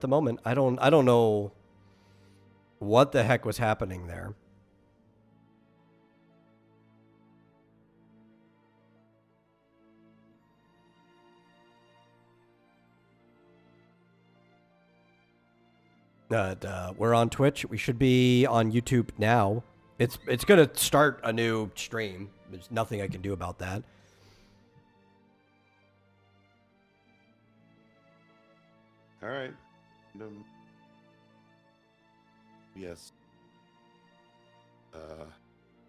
the moment. I don't know what the heck was happening there. We're on Twitch. We should be on YouTube now. It's gonna start a new stream. There's nothing I can do about that. All right. Yes.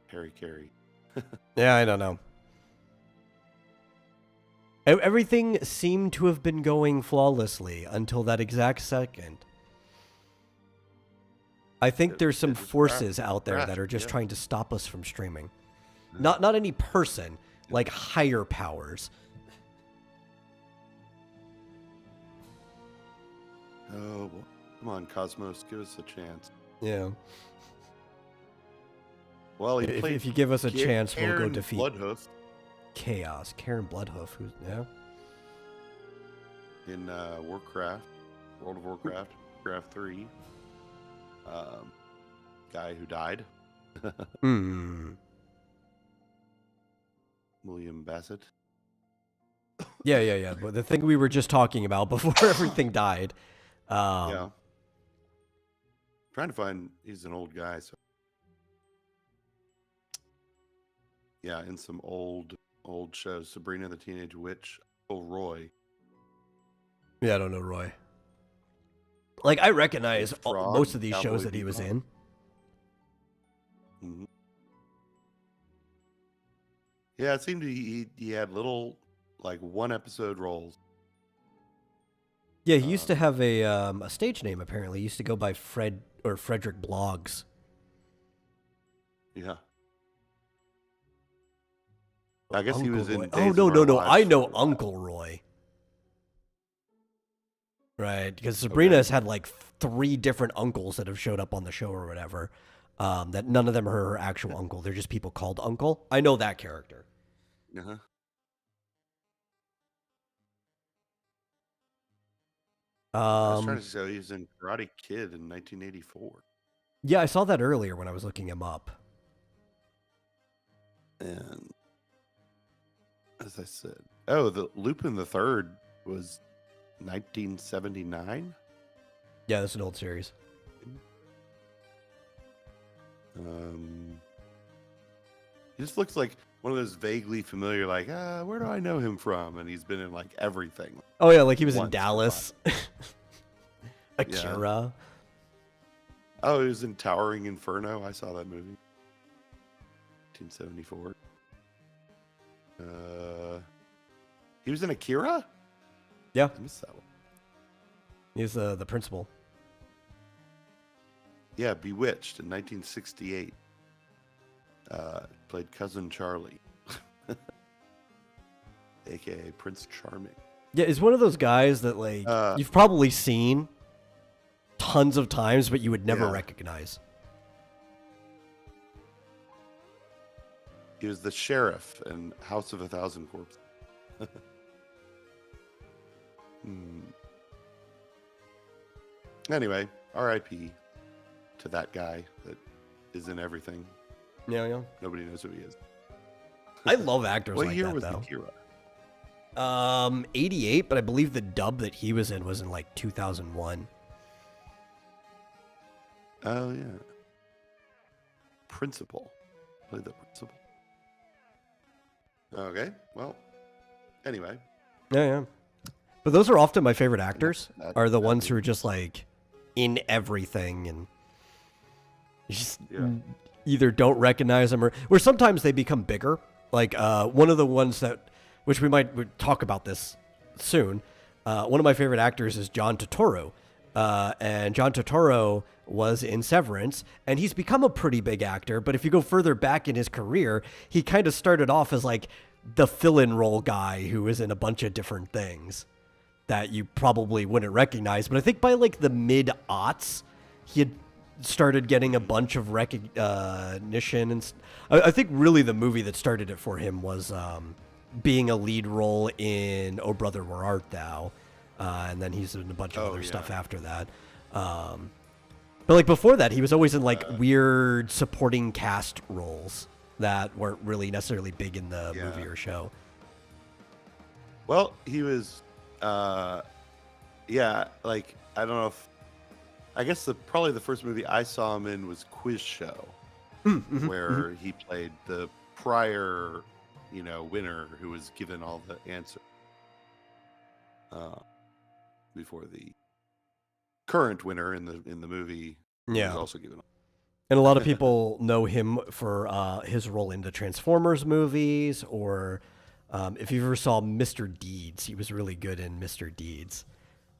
Harry Carey. Yeah, I don't know. Everything seemed to have been going flawlessly until that exact second. I think there's some forces out there that are just trying to stop us from streaming. Not any person, like higher powers. Oh, well, come on, Cosmos, give us a chance. Yeah. Well, if you give us a chance, we'll go defeat Bloodhoof Chaos. Karen Bloodhoof, who's yeah. In Warcraft, World of Warcraft, Warcraft 3. Guy who died. William Bassett. Yeah. But the thing we were just talking about before everything died. Yeah. Trying to find. He's an old guy, so. Yeah, in some old shows, Sabrina the Teenage Witch. Oh, Roy. Yeah, I don't know Roy. Like, I recognize most of these Cowboy shows that he was in. Mm-hmm. Yeah, it seemed he had little, like, one-episode roles. Yeah, he used to have a stage name, apparently. He used to go by Fred or Frederick Blogs. Yeah. I guess Uncle he was in Roy. Days Oh, of Our no. Lives I know for a while. Uncle Roy. Right, because Sabrina's had like 3 different uncles that have showed up on the show or whatever. That none of them are her actual uncle. They're just people called Uncle. I know that character. Uh-huh. I was trying to say he was in Karate Kid in 1984. Yeah, I saw that earlier when I was looking him up. And as I said, the Lupin the Third was 1979. Yeah, that's an old series. He just looks like one of those vaguely familiar, like, where do I know him from? And he's been in like everything. Oh yeah, like he was in Once or Dallas. Akira. Oh, he was in Towering Inferno. I saw that movie. 1974. He was in Akira? Yeah. I missed that one. He's the principal. Yeah, Bewitched in 1968. Played Cousin Charlie. AKA Prince Charming. Yeah, he's one of those guys that like you've probably seen tons of times, but you would never recognize. He was the sheriff in House of a Thousand Corpses. Anyway, R.I.P. to that guy that is in everything. Yeah. Nobody knows who he is. I love actors what like year that, was though. Akira? 88, but I believe the dub that he was in was in like 2001. Oh, yeah. Principal. Played the principal. Okay, well, anyway. Yeah. But those are often my favorite actors, are the ones who are just like in everything and you just either don't recognize them or sometimes they become bigger. Like one of the ones which we might talk about this soon. One of my favorite actors is John Turturro. And John Turturro was in Severance, and he's become a pretty big actor. But if you go further back in his career, he kind of started off as like the fill-in role guy who was in a bunch of different things that you probably wouldn't recognize. But I think by like the mid-aughts, he had started getting a bunch of recognition. And I think really the movie that started it for him was being a lead role in Oh Brother, Where Art Thou? and then he's in a bunch of other stuff yeah. after that. But like before that, he was always in like weird supporting cast roles that weren't really necessarily big in the movie or show. Well, he was, like, I don't know if, I guess probably the first movie I saw him in was Quiz Show, where he played the prior, winner who was given all the answers before the current winner in the movie was also given. And a lot of people know him for his role in the Transformers movies, or if you ever saw Mr. Deeds, he was really good in Mr. Deeds.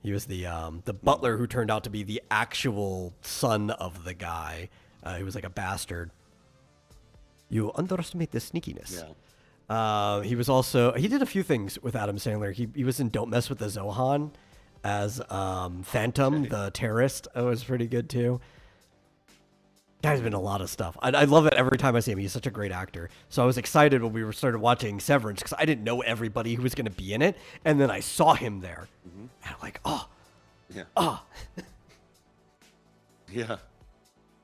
He was the butler who turned out to be the actual son of the guy. He was like a bastard. You underestimate the sneakiness. Yeah. He did a few things with Adam Sandler. He was in Don't Mess with the Zohan as Phantom, the terrorist. That was pretty good too. Guy's been in a lot of stuff. I love it every time I see him. He's such a great actor. So I was excited when we started watching Severance because I didn't know everybody who was going to be in it, and then I saw him there, and I'm like, oh, Yeah. oh, Yeah.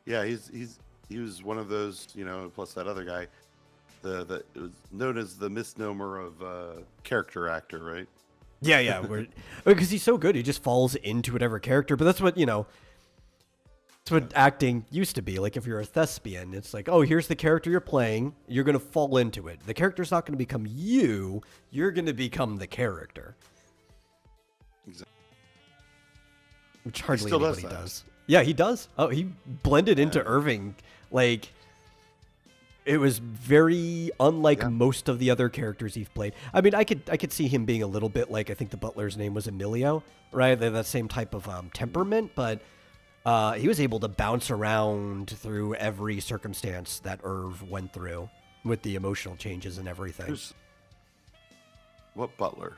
Yeah, he was one of those, plus that other guy, it was known as the misnomer of character actor, right? yeah. Because he's so good, he just falls into whatever character. But that's what It's what acting used to be. Like if you're a thespian, it's like, oh, here's the character you're playing. You're going to fall into it. The character's not going to become you. You're going to become the character. Exactly. Which hardly still anybody does that. does. Yeah, he does. Oh, he blended into Irving. Like, it was very unlike most of the other characters he's played. I mean, I could see him being a little bit like, I think the butler's name was Emilio, right? They're that same type of temperament, but he was able to bounce around through every circumstance that Irv went through with the emotional changes and everything. What butler?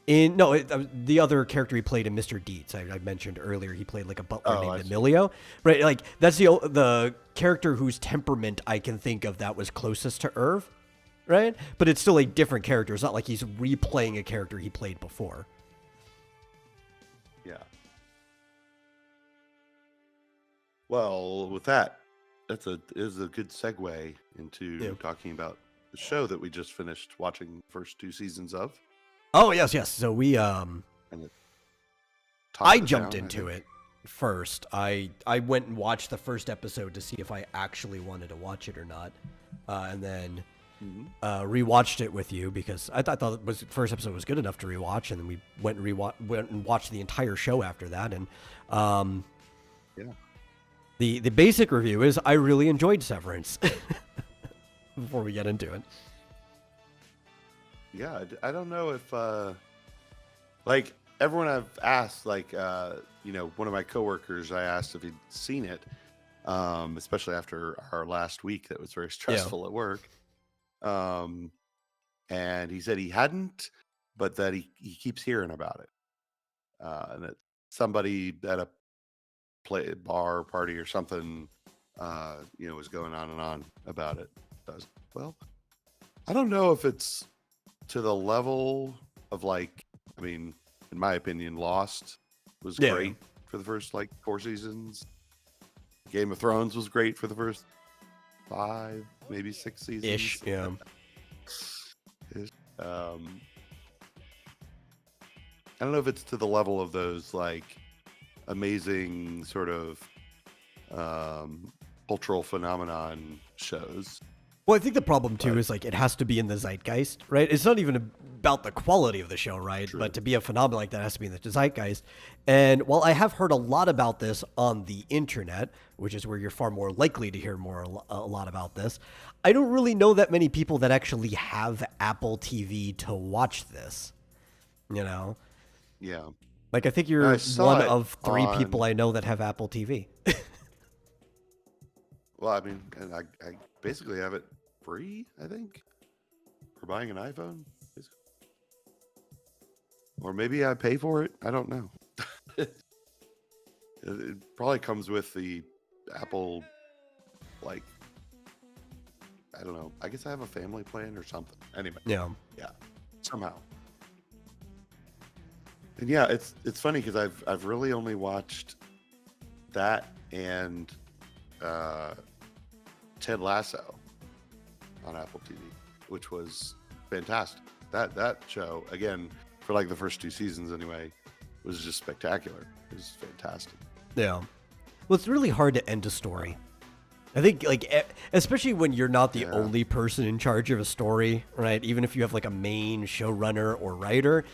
The other character he played in Mr. Deeds, I mentioned earlier, he played like a butler named Emilio, right? Like that's the character whose temperament I can think of that was closest to Irv, right? But it's still a different character. It's not like he's replaying a character he played before. Yeah. Well, with that, is a good segue into talking about the show that we just finished watching the first 2 seasons of. Oh, yes. So we I jumped into it first. I went and watched the first episode to see if I actually wanted to watch it or not. And then rewatched it with you because I thought the first episode was good enough to rewatch, and then we went and watched the entire show after that. And the basic review is I really enjoyed Severance. Before we get into it. Yeah, I don't know if, like, everyone I've asked, like, one of my coworkers, I asked if he'd seen it, especially after our last week that was very stressful at work. And he said he hadn't, but that he keeps hearing about it. And that somebody at a bar party or something, was going on and on about it. Well, I don't know if it's to the level of, like, I mean, in my opinion, Lost was great for the first 4 seasons. Game of Thrones was great for the first 5, maybe 6 seasons. Ish, yeah. I don't know if it's to the level of those amazing sort of cultural phenomenon shows. Well, I think the problem too is it has to be in the zeitgeist, right? It's not even about the quality of the show, right? True. But to be a phenomenon like that, it has to be in the zeitgeist. And while I have heard a lot about this on the internet, which is where you're far more likely to hear a lot about this, I don't really know that many people that actually have Apple TV to watch this. Yeah. I think you're one of 3 people I know that have Apple TV. Well, I mean, and I basically have it free, I think, for buying an iPhone. Or maybe I pay for it. I don't know. It probably comes with the Apple, I don't know. I guess I have a family plan or something. Anyway. Yeah. Yeah. Somehow. And yeah, it's funny because I've really only watched that and uh, Ted Lasso on Apple TV, which was fantastic. That show, again, for like the first 2 seasons anyway, was just spectacular. It was fantastic. Yeah. Well, it's really hard to end a story. I think, like, especially when you're not the only person in charge of a story, right? Even if you have like a main showrunner or writer,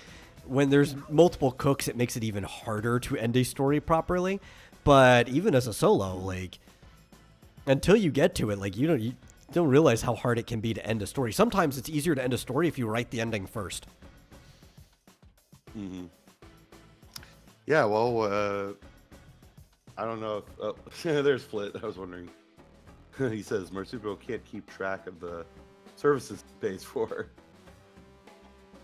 when there's multiple cooks, it makes it even harder to end a story properly. But even as a solo, like, until you get to it, like, you don't realize how hard it can be to end a story. Sometimes it's easier to end a story if you write the ending first. Mm-hmm. Yeah, well, I don't know if... Oh, there's Flit. I was wondering. He says, Marsupial can't keep track of the services he pays for.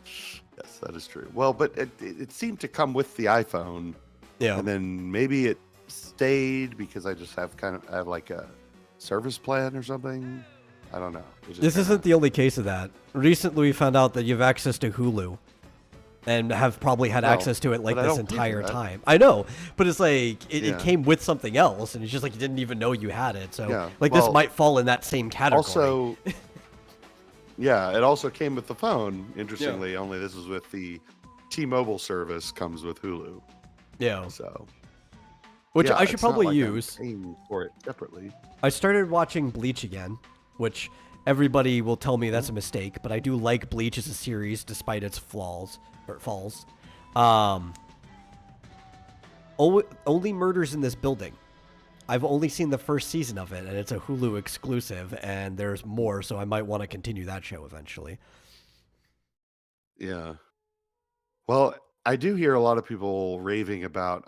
Yes, that is true. Well, but it seemed to come with the iPhone. Yeah. And then maybe it stayed because I just have I have like a service plan or something. I don't know. This isn't the only case of that. Recently, we found out that you have access to Hulu. And have probably had access to it like this entire time. I know, but it's like it came with something else, and it's just like you didn't even know you had it. So this might fall in that same category. Also, it also came with the phone. Interestingly, only this is with the T-Mobile service comes with Hulu. Yeah. So, which I should probably use. I'm paying for it separately. I started watching Bleach again, which everybody will tell me that's a mistake, but I do like Bleach as a series despite its flaws. Or falls. Only Murders in This Building. I've only seen the first season of it, and it's a Hulu exclusive, and there's more, so I might want to continue that show eventually. Yeah. Well, I do hear a lot of people raving about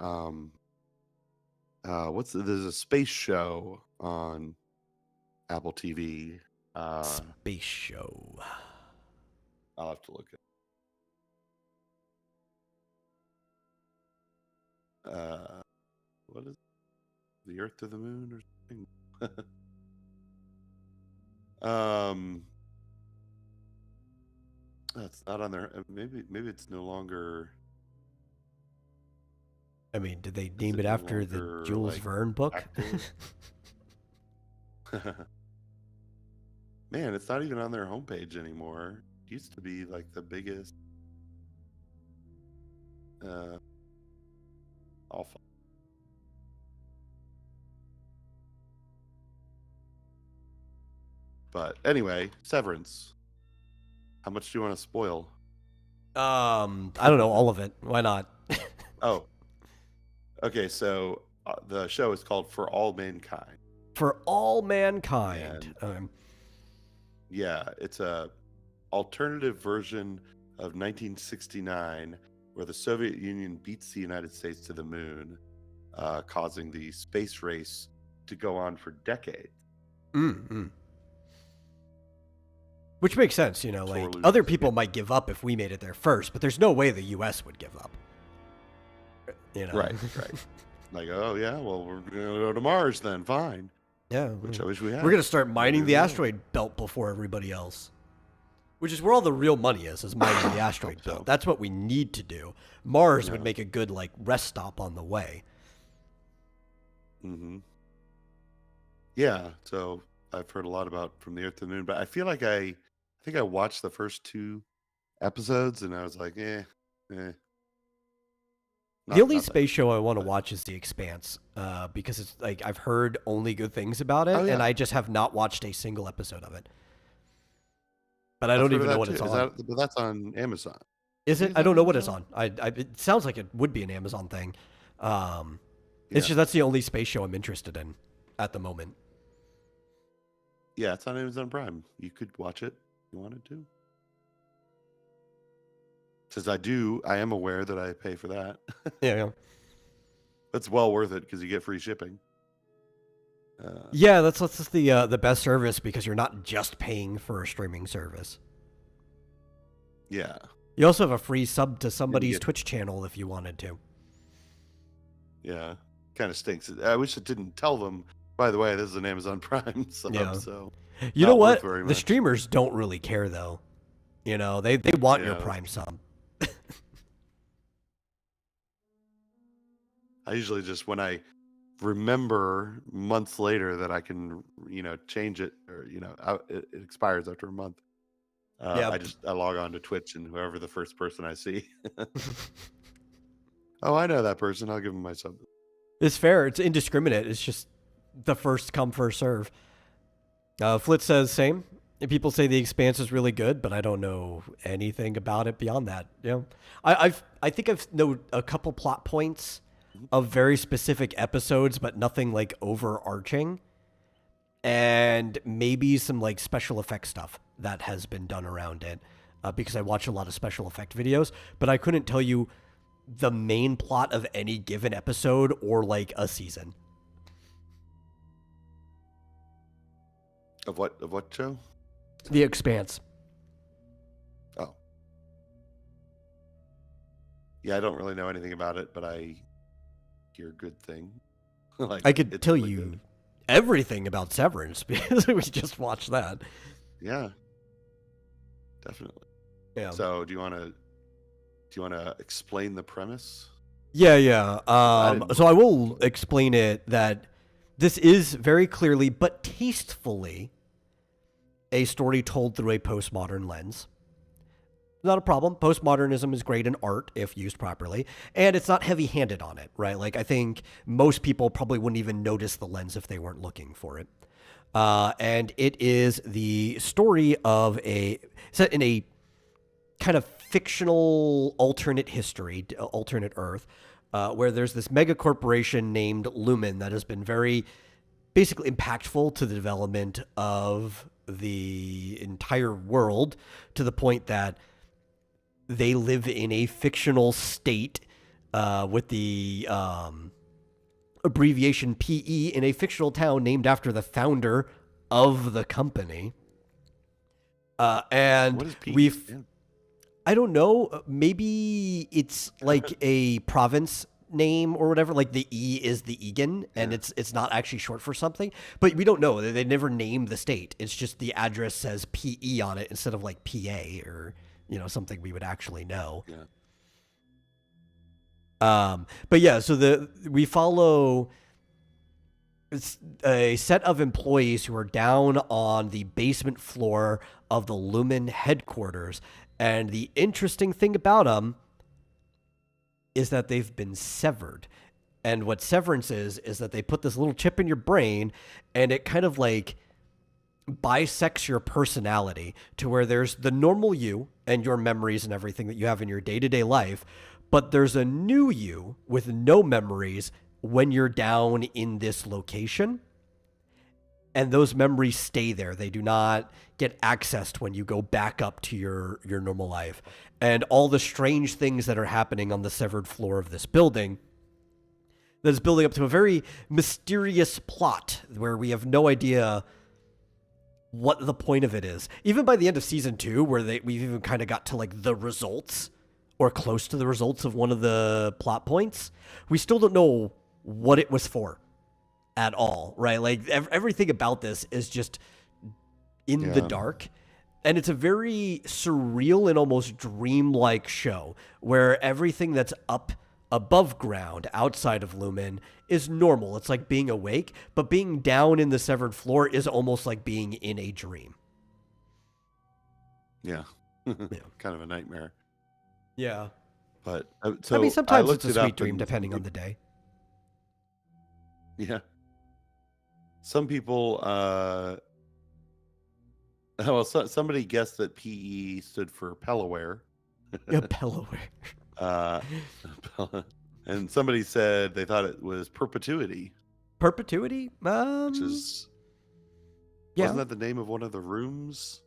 there's a space show on Apple TV. Space show. I'll have to look at what is it? The Earth to the Moon or something? That's not on there. Maybe it's no longer. I mean, did they name it after the Jules Verne book? Man, it's not even on their homepage anymore. It used to be like the biggest. Awful. But anyway, Severance. How much do you want to spoil? I don't know, all of it. Why not? Oh. Okay, so the show is called For All Mankind. For All Mankind. Yeah, it's a alternative version of 1969 where the Soviet Union beats the United States to the moon, causing the space race to go on for decades. Which makes sense, you know, like other people might give up if we made it there first, but there's no way the U.S. would give up. You know? Right. Like, oh yeah, well, we're gonna go to Mars then, fine. Yeah. Which I wish we had. We're gonna start mining the asteroid belt before everybody else. Which is where all the real money is mining the asteroid belt. That's what we need to do. Mars would make a good, like, rest stop on the way. Mm-hmm. Yeah, so I've heard a lot about From the Earth to the Moon, but I feel like I think I watched the first 2 episodes and I was like, eh. The only space show I want to watch is The Expanse, because it's like I've heard only good things about it, and I just have not watched a single episode of it. But I don't even know what it's on. But that's on Amazon. Is it? I don't know what it's on. It sounds like it would be an Amazon thing. It's just that's the only space show I'm interested in at the moment. Yeah, it's on Amazon Prime. You could watch it if you wanted to. Says I am aware that I pay for that. Yeah. That's well worth it because you get free shipping. Yeah, that's the best service because you're not just paying for a streaming service. Yeah. You also have a free sub to somebody's Twitch channel if you wanted to. Yeah, kind of stinks. I wish it didn't tell them. By the way, this is an Amazon Prime sub, so you know what? The streamers don't really care though. You know, they want your Prime sub. I usually just when I remember months later that I can, change it, or it expires after a month. Yeah. I log on to Twitch, and whoever the first person I see, oh, I know that person. I'll give them my sub. It's fair. It's indiscriminate. It's just the first come, first serve. Flit says same. People say The Expanse is really good, but I don't know anything about it beyond that. I think I've know a couple plot points of very specific episodes, but nothing like overarching, and maybe some like special effect stuff that has been done around it, because I watch a lot of special effect videos, but I couldn't tell you the main plot of any given episode or like a season. Of what show? The Expanse. Oh. Yeah, I don't really know anything about it, but I hear good thing. Like, I could it's tell really you good. everything about Severance because we just watched that. Yeah, definitely. Yeah. So, do you want to explain the premise? Yeah. didn't- So I will explain it that this is very clearly but tastefully a story told through a postmodern lens. Not a problem. Postmodernism is great in art if used properly, and it's not heavy-handed on it, right? Like, I think most people probably wouldn't even notice the lens if they weren't looking for it. And it is the story of set in a kind of fictional alternate history, alternate Earth, where there's this mega corporation named Lumen that has been very basically impactful to the development of the entire world, to the point that they live in a fictional state with the abbreviation PE in a fictional town named after the founder of the company. And What is PE? I don't know. Maybe it's like a province name or whatever. Like the E is the Egan, and it's not actually short for something. But we don't know. They never named the state. It's just the address says PE on it instead of like PA or something we would actually know. Yeah. But yeah, so we follow a set of employees who are down on the basement floor of the Lumen headquarters. And the interesting thing about them is that they've been severed. And what severance is that they put this little chip in your brain, and it kind of like bisects your personality to where there's the normal you and your memories and everything that you have in your day-to-day life, but there's a new you with no memories when you're down in this location. And those memories stay there. They do not get accessed when you go back up to your normal life. And all the strange things that are happening on the severed floor of this building that is building up to a very mysterious plot where we have no idea what the point of it is. Even by the end of season 2, where we've even kind of got to like the results or close to the results of one of the plot points, we still don't know what it was for at all, right? Like everything about this is just in the dark. And it's a very surreal and almost dreamlike show where everything that's up above ground outside of Lumen is normal. It's like being awake, but being down in the severed floor is almost like being in a dream. Yeah. Kind of a nightmare. Yeah. But sometimes it's a sweet dream depending on the day. Yeah. Some people, somebody guessed that PE stood for Pelaware. Yeah, Pelaware. And somebody said they thought it was Perpetuity. Perpetuity? Which is... Wasn't that the name of one of the rooms?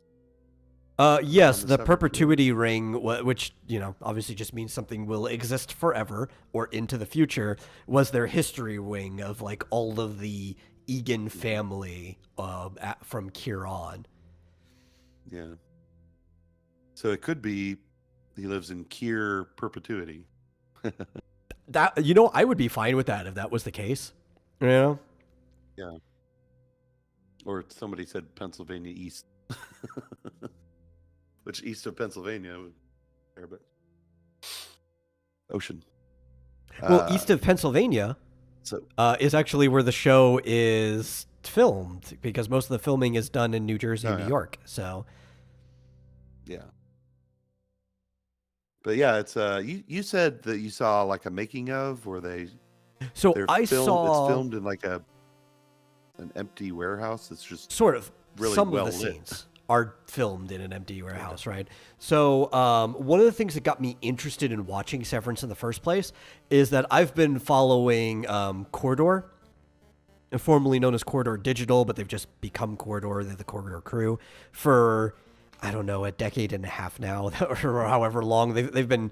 Yes, the Perpetuity ring, which, obviously just means something will exist forever or into the future, was their history wing of, like, all of the Egan family from Kier on. Yeah. So it could be he lives in Kier Perpetuity. That I would be fine with that if that was the case. Yeah. Yeah. Or somebody said Pennsylvania East. Which east of Pennsylvania would there, but ocean. Well, east of Pennsylvania So is actually where the show is filmed because most of the filming is done in New Jersey and New yeah. York. So Yeah. But yeah, it's you said that you saw like a making of where they're I filmed it's saw filmed in like an empty warehouse that's just sort of really some well of the lit. scenes are filmed in an empty warehouse, right? So one of the things that got me interested in watching Severance in the first place is that I've been following Corridor, formerly known as Corridor Digital, but they've just become Corridor. They're the Corridor crew for, I don't know, a decade and a half now, or however long. They've been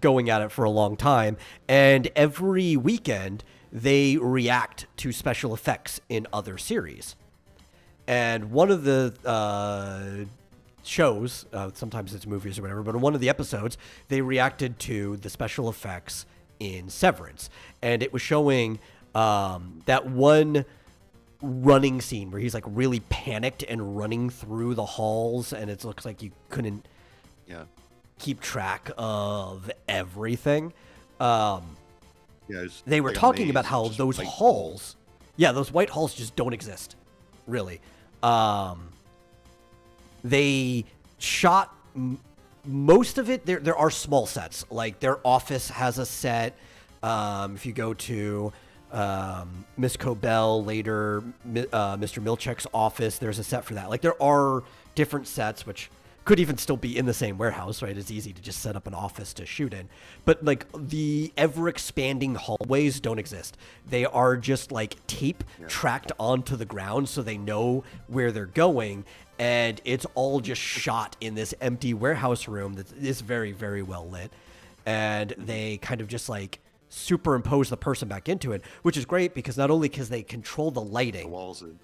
going at it for a long time. And every weekend, they react to special effects in other series. And one of the shows, sometimes it's movies or whatever, but in one of the episodes, they reacted to the special effects in Severance. And it was showing that one running scene where he's like really panicked and running through the halls, and it looks like you couldn't Yeah. keep track of everything. It's They were like a talking maze, about how just those white halls, those white halls just don't exist, really. They shot most of it. There are small sets, like their office has a set. If you go to Miss Cobell later, Mr. Milchek's office, there's a set for that. Like there are different sets, which could even still be in the same warehouse, right? It's easy to just set up an office to shoot in. But like the ever expanding hallways don't exist. They are just like tape tracked onto the ground so they know where they're going. And it's all just shot in this empty warehouse room that is very, very well lit. And they kind of just like superimpose the person back into it, which is great because not only can they control the lighting, the walls and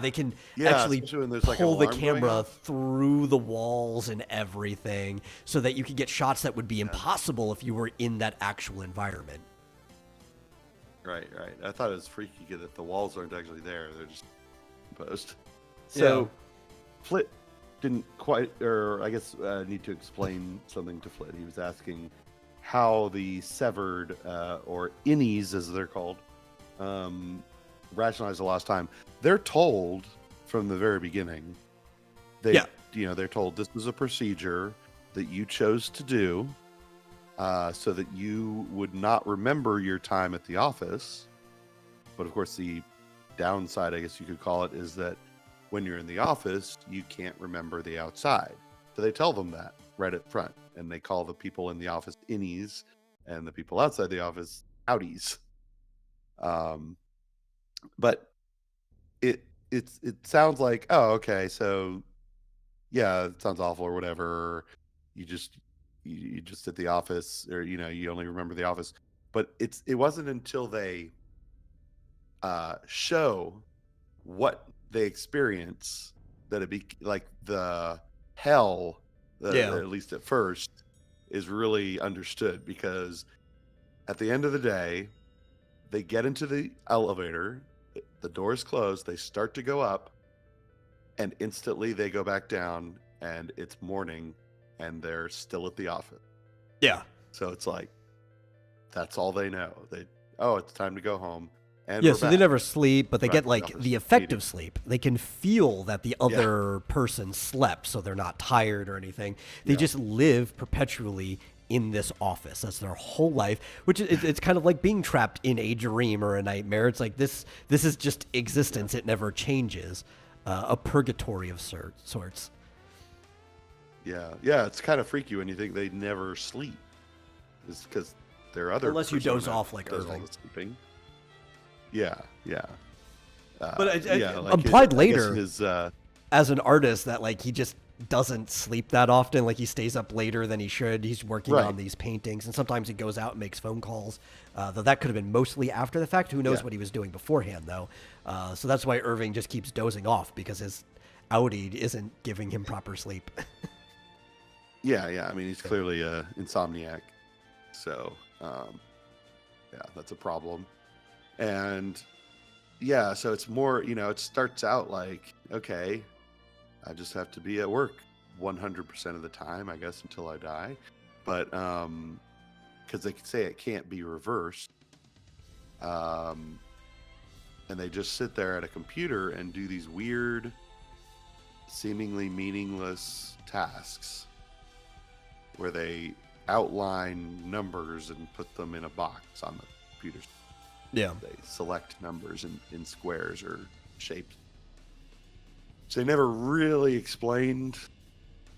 they can actually especially when there's, like, an pull the alarm going camera off. through the walls and everything so that you can get shots that would be impossible if you were in that actual environment. Right. I thought it was freaky that the walls aren't actually there; they're just imposed. So, Flit didn't quite, or I guess need to explain something to Flit. He was asking how the severed, or innies as they're called, rationalize the lost time. They're told from the very beginning. They're told this was a procedure that you chose to do, so that you would not remember your time at the office. But of course, the downside, I guess you could call it, is that when you're in the office, you can't remember the outside. So they tell them that right up front, and they call the people in the office innies, and the people outside the office outies. But it sounds like, oh, okay, so yeah, it sounds awful or whatever. You just at the office, or you only remember the office. But it wasn't until they show what they experience that it be like the hell, at least at first, is really understood, because at the end of the day, they get into the elevator, the doors close, they start to go up, and instantly they go back down, and it's morning, and they're still at the office. Yeah. So it's like, that's all they know. It's time to go home. And so they never sleep, but they get like the effect meeting. of sleep. They can feel that the other person slept, so they're not tired or anything. They just live perpetually in this office. That's their whole life, which it's kind of like being trapped in a dream or a nightmare. It's like this is just existence. It never changes. A purgatory of sorts. Yeah, it's kind of freaky when you think they never sleep. It's because their other unless you doze persona off like does all Irving. the sleeping. Yeah. But like implied I guess later his, as an artist that like he just doesn't sleep that often. Like he stays up later than he should. He's working on these paintings, and sometimes he goes out and makes phone calls. Though that could have been mostly after the fact. Who knows what he was doing beforehand, though. So that's why Irving just keeps dozing off, because his outie isn't giving him proper sleep. Yeah. I mean, he's clearly a insomniac. So, that's a problem. And so it's more, it starts out like, okay, I just have to be at work 100% of the time, I guess, until I die. But because they say it can't be reversed. And they just sit there at a computer and do these weird, seemingly meaningless tasks where they outline numbers and put them in a box on the computer. Yeah. They select numbers in squares or shapes. So they never really explained,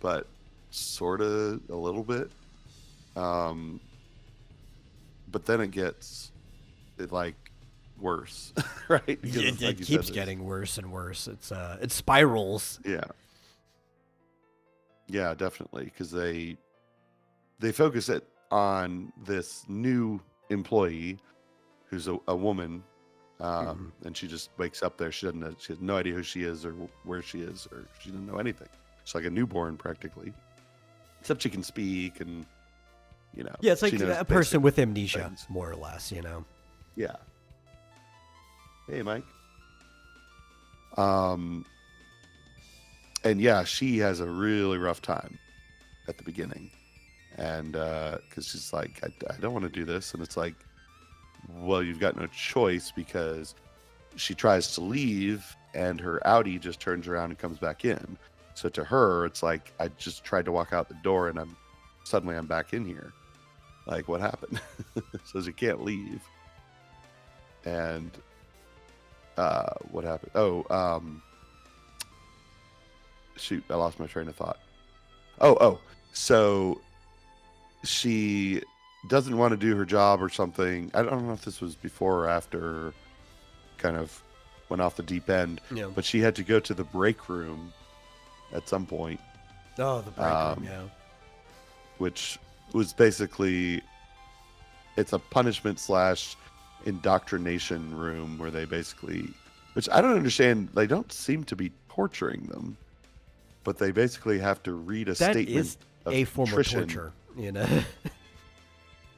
but sort of a little bit. But then it gets worse, right? Because It keeps getting worse and worse. It spirals. Yeah, definitely, because they focus it on this new employee who's a woman, and she just wakes up there. She has no idea who she is or where she is, or she doesn't know anything. She's like a newborn practically, except she can speak and Yeah, it's like she knows a person with basic amnesia, things. more or less. Yeah. Hey, Mike. And yeah, she has a really rough time at the beginning, and because she's like, I don't want to do this, and it's like, well, you've got no choice, because she tries to leave and her Audi just turns around and comes back in. So to her, it's like, I just tried to walk out the door and I'm back in here. Like, what happened? So she can't leave. And what happened? Shoot, I lost my train of thought. So she doesn't want to do her job or something. I don't know if this was before or after, kind of went off the deep end. Yeah. But she had to go to the break room at some point. Oh, the break room, yeah. Which was basically, it's a punishment / indoctrination room where they basically, which I don't understand, they don't seem to be torturing them, but they basically have to read a statement. That is a form of torture,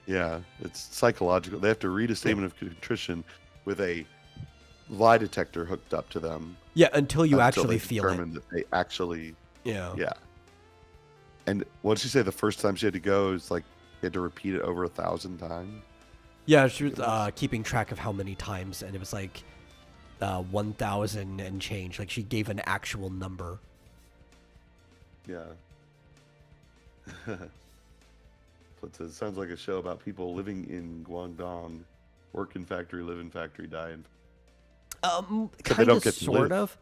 Yeah, it's psychological. They have to read a statement of contrition with a lie detector hooked up to them. Yeah, until you actually feel it. That they actually. Yeah. Yeah. And what did she say? The first time she had to go, is like she had to repeat it over 1,000 times. Yeah, she was keeping track of how many times, and it was like 1,000 and change. Like she gave an actual number. Yeah. It sounds like a show about people living in Guangdong, work in factory, live in factory, die in. Kind of, sort of,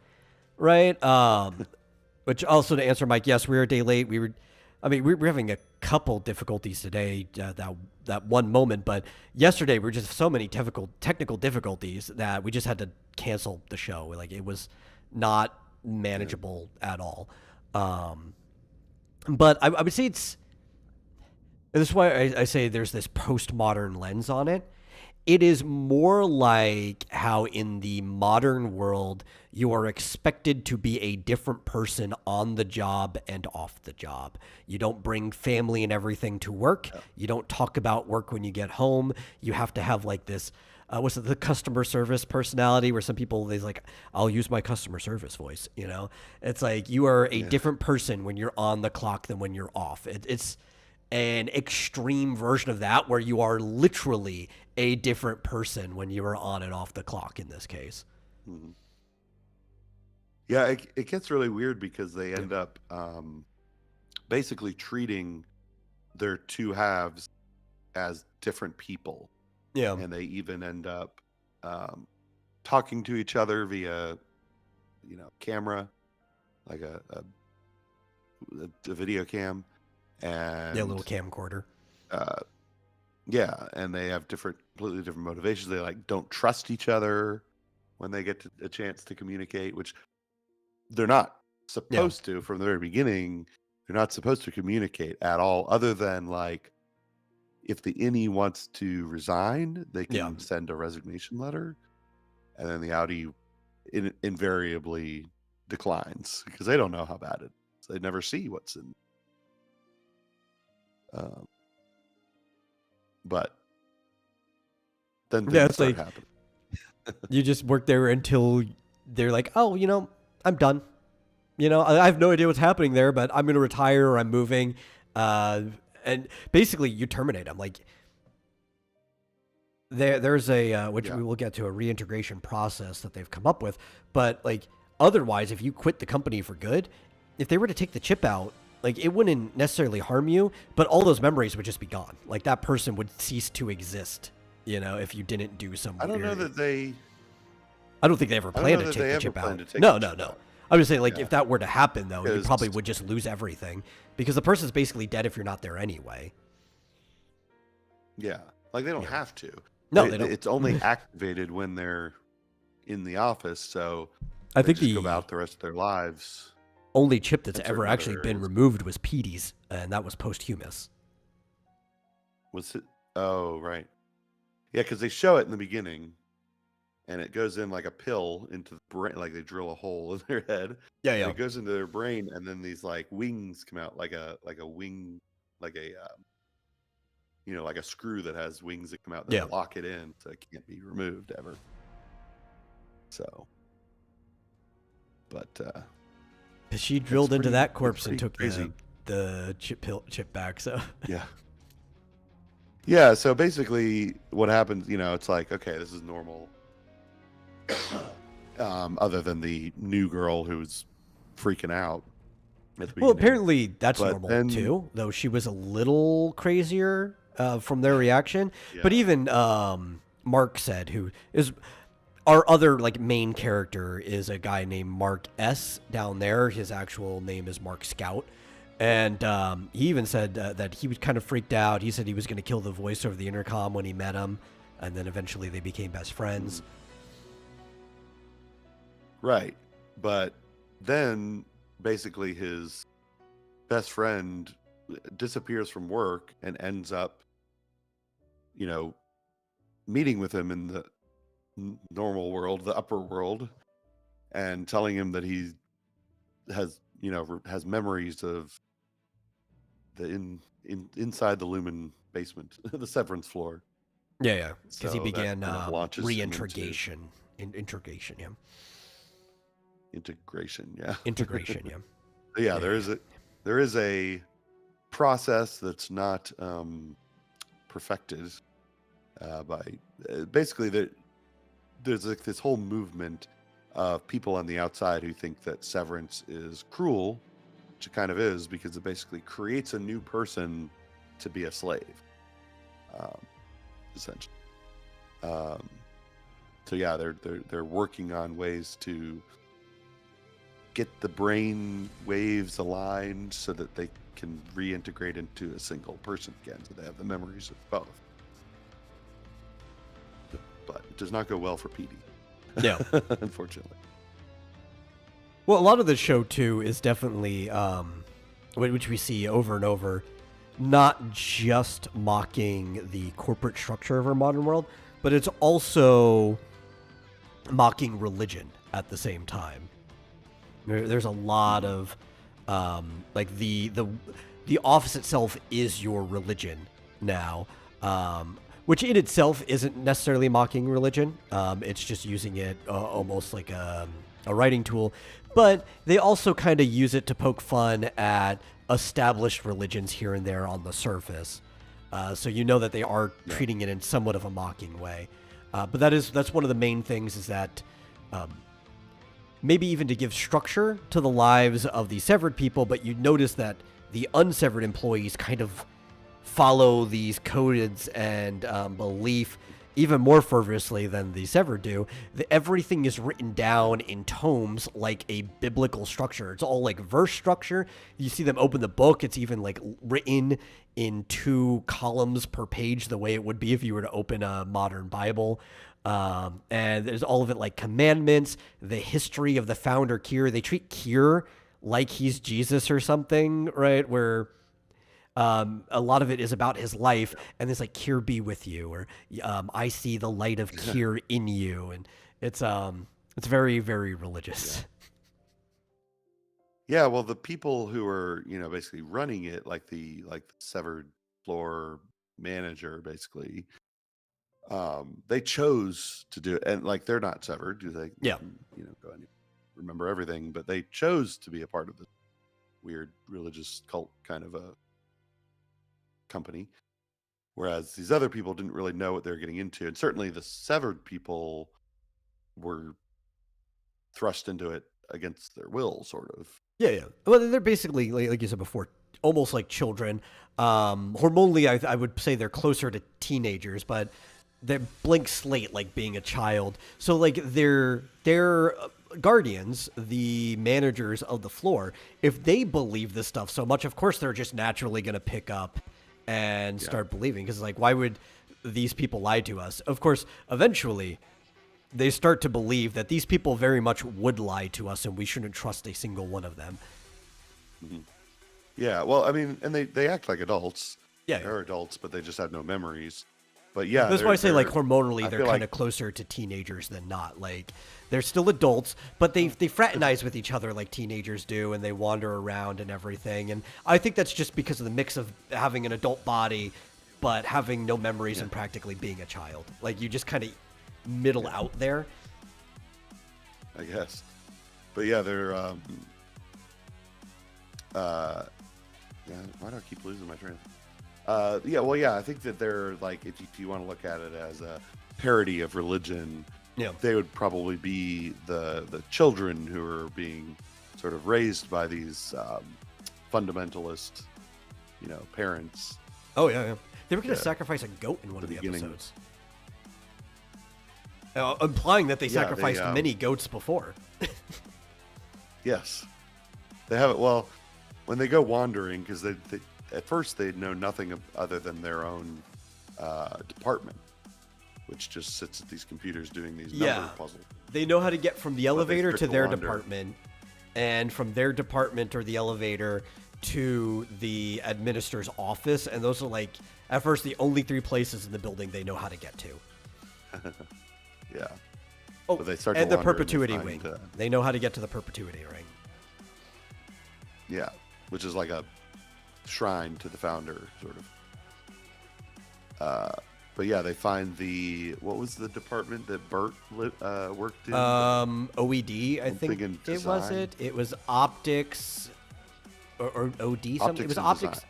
right? Which also, to answer Mike, yes, we were a day late. We were having a couple difficulties today. That one moment, but yesterday we were just so many technical difficulties that we just had to cancel the show. Like it was not manageable at all. But I would say it's. And this is why I say there's this postmodern lens on it. It is more like how in the modern world you are expected to be a different person on the job and off the job. You don't bring family and everything to work. You don't talk about work when you get home. You have to have like this, what's it, the customer service personality, where some people, they're like, I'll use my customer service voice, It's like you are a different person when you're on the clock than when you're off. It's an extreme version of that where you are literally a different person when you are on and off the clock in this case. Mm-hmm. Yeah, it gets really weird because they end up basically treating their two halves as different people. Yeah. And they even end up talking to each other via, camera, like a video cam. And a little camcorder. And they have completely different motivations. They don't trust each other when they get a chance to communicate, which they're not supposed to from the very beginning. They're not supposed to communicate at all, other than if the innie wants to resign, they can send a resignation letter, and then the Audi invariably declines because they don't know how bad it is. They never see what's in. But then things start happening. You just work there until they're like, oh, I'm done. I have no idea what's happening there, but I'm going to retire or I'm moving. And basically you terminate them. Like there's a which Yeah. we will get to, a reintegration process that they've come up with. But like otherwise, if you quit the company for good, if they were to take the chip out, like it wouldn't necessarily harm you, but all those memories would just be gone. Like that person would cease to exist. If you didn't do some. I don't know weird... that they. I don't think they ever I don't know planned to that take they the ever chip plan out. to take No, the no, chip no. out. I'm just saying, like, Yeah. if that were to happen, though, you probably Because- would just lose everything because the person's basically dead if you're not there anyway. Yeah, like they don't have to. No, they don't. It's only activated when they're in the office, so I they think just the go about the rest of their lives. only chip that's in ever certain actually other been areas. removed was Petey's, and that was posthumous. Was it? Oh, right. Yeah, because they show it in the beginning, and it goes in like a pill into the brain, like they drill a hole in their head. Yeah, And yeah. it goes into their brain, and then these like wings come out, like a wing, like a like a screw that has wings that come out that Yeah. lock it in, so it can't be removed ever. So, but She drilled into pretty- that that's corpse and pretty took crazy. the chip back. So yeah. Yeah, so basically what happens, it's like, okay, this is normal. Other than the new girl who's freaking out at the well, beginning. apparently that's But normal then- too. Though she was a little crazier from their reaction. But Yeah. even Mark said, who is our other like main character, is a guy named Mark S. down there. His actual name is Mark Scout. And he even said that he was kind of freaked out. He said he was going to kill the voice over the intercom when he met him. And then eventually they became best friends. Right. But then basically his best friend disappears from work and ends up, meeting with him in the normal world, the upper world, and telling him that he has, has memories of the inside the Lumen basement, the Severance floor. Yeah, yeah. Because he So that began kind of launches him into- reintegration. Integration, yeah. Integration, yeah. Integration, yeah. Yeah, there is a process that's not perfected by basically there's like this whole movement of people on the outside who think that Severance is cruel, which it kind of is, because it basically creates a new person to be a slave, essentially. So yeah, they're working on ways to get the brain waves aligned so that they can reintegrate into a single person again, so they have the memories of both. But it does not go well for PD. Yeah. Unfortunately. Well, a lot of the show too is definitely, which we see over and over, not just mocking the corporate structure of our modern world, but it's also mocking religion at the same time. There's a lot of, like the office itself is your religion now, which in itself isn't necessarily mocking religion. It's just using it almost like a writing tool. But they also kind of use it to poke fun at established religions here and there on the surface. So you know that they are treating it in somewhat of a mocking way. But that's one of the main things, is that maybe even to give structure to the lives of the severed people, but you notice that the unsevered employees kind of follow these codes and belief even more fervorously than the severed do. Everything is written down in tomes like a biblical structure. It's all like verse structure. You see them open the book. It's even like written in 2 columns per page, the way it would be if you were to open a modern Bible. And there's all of it like commandments, the history of the founder Kier. They treat Kier like he's Jesus or something, right? Where a lot of it is about his life, and it's like, Kier be with you, or I see the light of Kier in you, and it's very, very religious. Yeah, well, the people who are, basically running it, like the severed floor manager, basically, they chose to do it, and like they're not severed, do they? Yeah. Go and remember everything, but they chose to be a part of the weird religious cult kind of a company, whereas these other people didn't really know what they were getting into, and certainly the severed people were thrust into it against their will, sort of. Yeah. Well, they're basically like you said before, almost like children. Hormonally, I would say they're closer to teenagers, but they're blank slate, like being a child. So like they're guardians, the managers of the floor. If they believe this stuff so much, of course they're just naturally going to pick up and start believing. Because like, why would these people lie to us? Of course, eventually they start to believe that these people very much would lie to us, and we shouldn't trust a single one of them. Mm-hmm. Yeah, well, I mean, and they act like adults. Yeah, they're adults, but they just have no memories. But yeah, that's why I say like hormonally they're kind of like, closer to teenagers than not. Like they're still adults, but they fraternize with each other like teenagers do, and they wander around and everything. And I think that's just because of the mix of having an adult body, but having no memories and practically being a child. Like you just kind of middle out there, I guess. But yeah, they're yeah, why do I keep losing my train? I think that they're like, if you want to look at it as a parody of religion, they would probably be the children who are being sort of raised by these fundamentalist, parents. Oh yeah. They were going to sacrifice a goat in one of the episodes. Implying that they sacrificed many goats before. Yes. They have it. Well, when they go wandering, because they at first they know nothing other than their own department, which just sits at these computers doing these number puzzles. They know how to get from the elevator to their department, and from their department or the elevator to the administrator's office, and those are like, at first, the only 3 places in the building they know how to get to. Yeah. Oh, but they start and to the perpetuity wing. They know how to get to the perpetuity ring. Yeah, which is like a shrine to the founder, sort of. But yeah, they find what was the department that Bert worked in? OED, I think it was it. It was optics, or OD something. It was optics.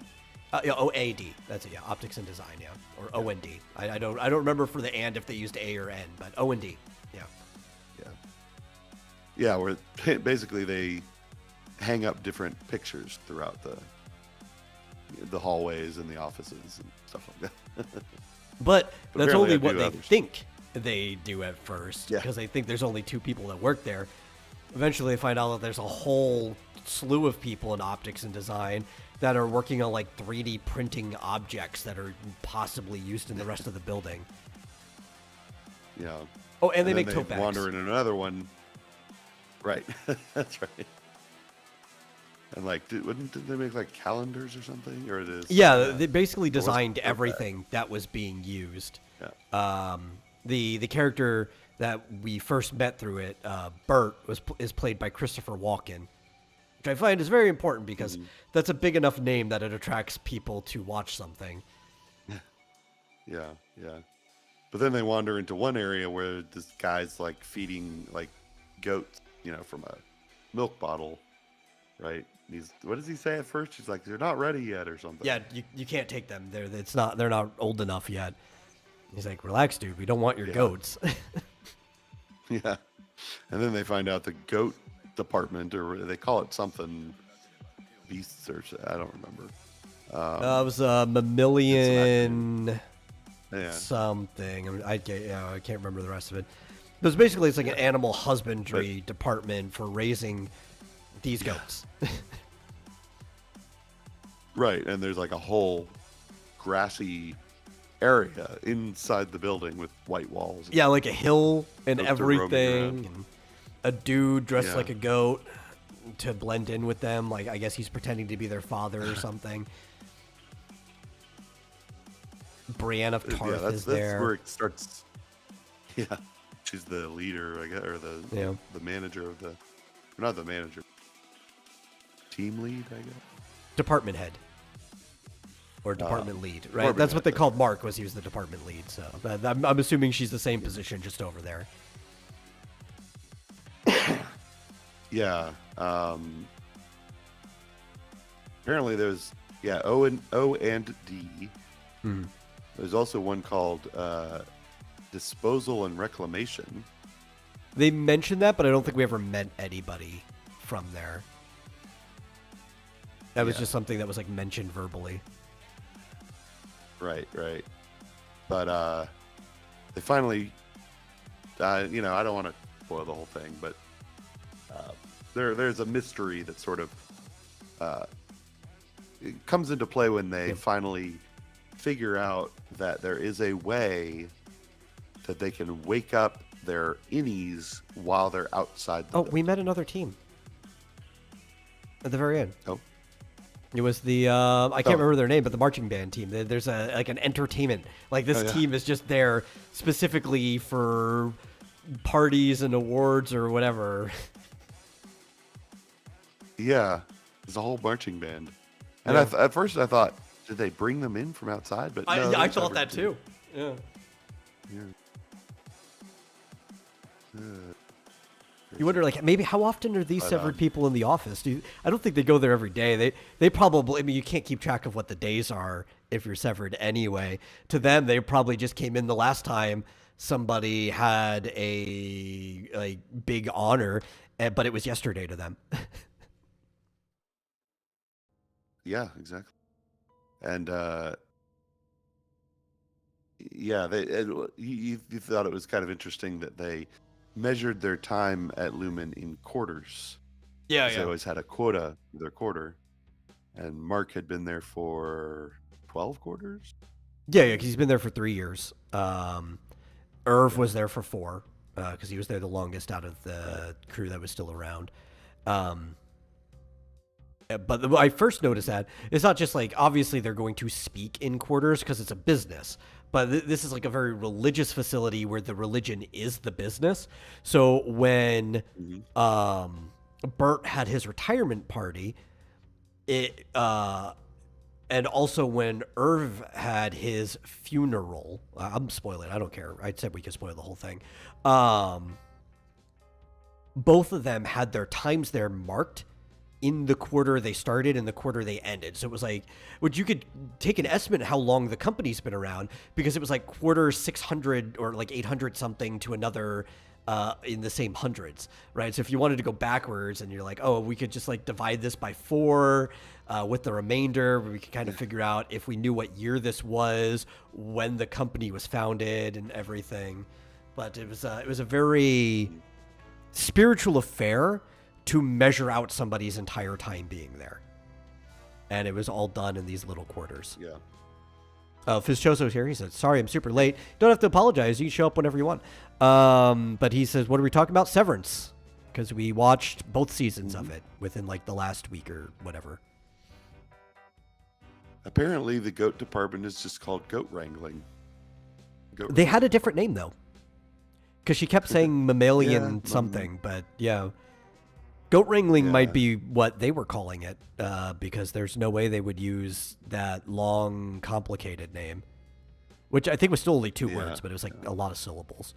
OAD. That's it. Yeah, optics and design. Yeah, or OND. I don't remember for the and if they used A or N, but OND. Yeah. Yeah, where basically they hang up different pictures throughout the hallways and the offices and stuff like that. But that's only what they think they do at first, because they think there's only 2 people that work there. Eventually, they find out that there's a whole slew of people in optics and design that are working on like 3D printing objects that are possibly used in the rest of the building. Yeah. Oh, and they make tote bags. Wander in another one. Right. That's right. And like, didn't they make like calendars or something? Or it is? Yeah, they basically designed everything that was being used. Yeah. The character that we first met through it, Bert, is played by Christopher Walken, which I find is very important because that's a big enough name that it attracts people to watch something. Yeah. But then they wander into one area where this guy's like feeding like goats, from a milk bottle, right? What does he say at first? He's like, they're not ready yet or something. Yeah, you can't take them. They're not old enough yet. He's like, relax, dude. We don't want your goats. Yeah. And then they find out the goat department, or they call it something, beasts, or I don't remember. It was a mammalian something. I can't remember the rest of it. But it's like an animal husbandry department for raising these goats. Right, and there's like a whole grassy area inside the building with white walls. Yeah, like a hill and everything, and a dude dressed like a goat to blend in with them. Like, I guess he's pretending to be their father or something. Brienne of Tarth is there. That's where it starts. Yeah, she's the leader, I guess, or the manager of the, not the manager, team lead, I guess. Department head. Or department lead, right? Department That's what they called Mark, was he was the department lead. So I'm assuming she's the same position, just over there. Yeah. Apparently there's O and D, There's also one called Disposal and Reclamation. They mentioned that, but I don't think we ever met anybody from there. That was just something that was like mentioned verbally. Right. But they finally, I don't want to spoil the whole thing, but there's a mystery that sort of it comes into play when they finally figure out that there is a way that they can wake up their innies while they're outside the building. We met another team at the very end. Oh. It was the I can't remember their name, but the marching band team. There's an entertainment. Like this team is just there specifically for parties and awards or whatever. Yeah, there's a whole marching band. And at first I thought, did they bring them in from outside? But no, I thought that too. Yeah. You wonder, like, maybe how often are these severed people in the office? I don't think they go there every day. They probably, I mean, you can't keep track of what the days are if you're severed anyway. To them, they probably just came in the last time somebody had a big honor, but it was yesterday to them. Yeah, exactly. And you thought it was kind of interesting that they measured their time at Lumen in quarters. Yeah. They always had a quota for their quarter, and Mark had been there for 12 quarters. Yeah, because he's been there for 3 years. Irv was there for 4 because he was there the longest out of the crew that was still around. But I first noticed that it's not just like, obviously they're going to speak in quarters because it's a business, but this is like a very religious facility where the religion is the business. So when Bert had his retirement party, and also when Irv had his funeral, I'm spoiling, I don't care. I said we could spoil the whole thing. Both of them had their times there marked in the quarter they started and the quarter they ended. So it was like, which you could take an estimate how long the company's been around, because it was like quarter 600 or like 800 something to another in the same hundreds, right? So if you wanted to go backwards and you're like, oh, we could just like divide this by 4 with the remainder, we could kind of figure out if we knew what year this was, when the company was founded and everything. But it was a very spiritual affair to measure out somebody's entire time being there. And it was all done in these little quarters. Yeah. Fizchoso's here. He said, sorry, I'm super late. Don't have to apologize. You can show up whenever you want. But he says, what are we talking about? Severance. Because we watched both seasons of it within like the last week or whatever. Apparently the goat department is just called goat wrangling. They had a different name though. Because she kept saying mammalian something, but yeah. Goat wrangling might be what they were calling it, because there's no way they would use that long, complicated name, which I think was still only 2 words, but it was like a lot of syllables.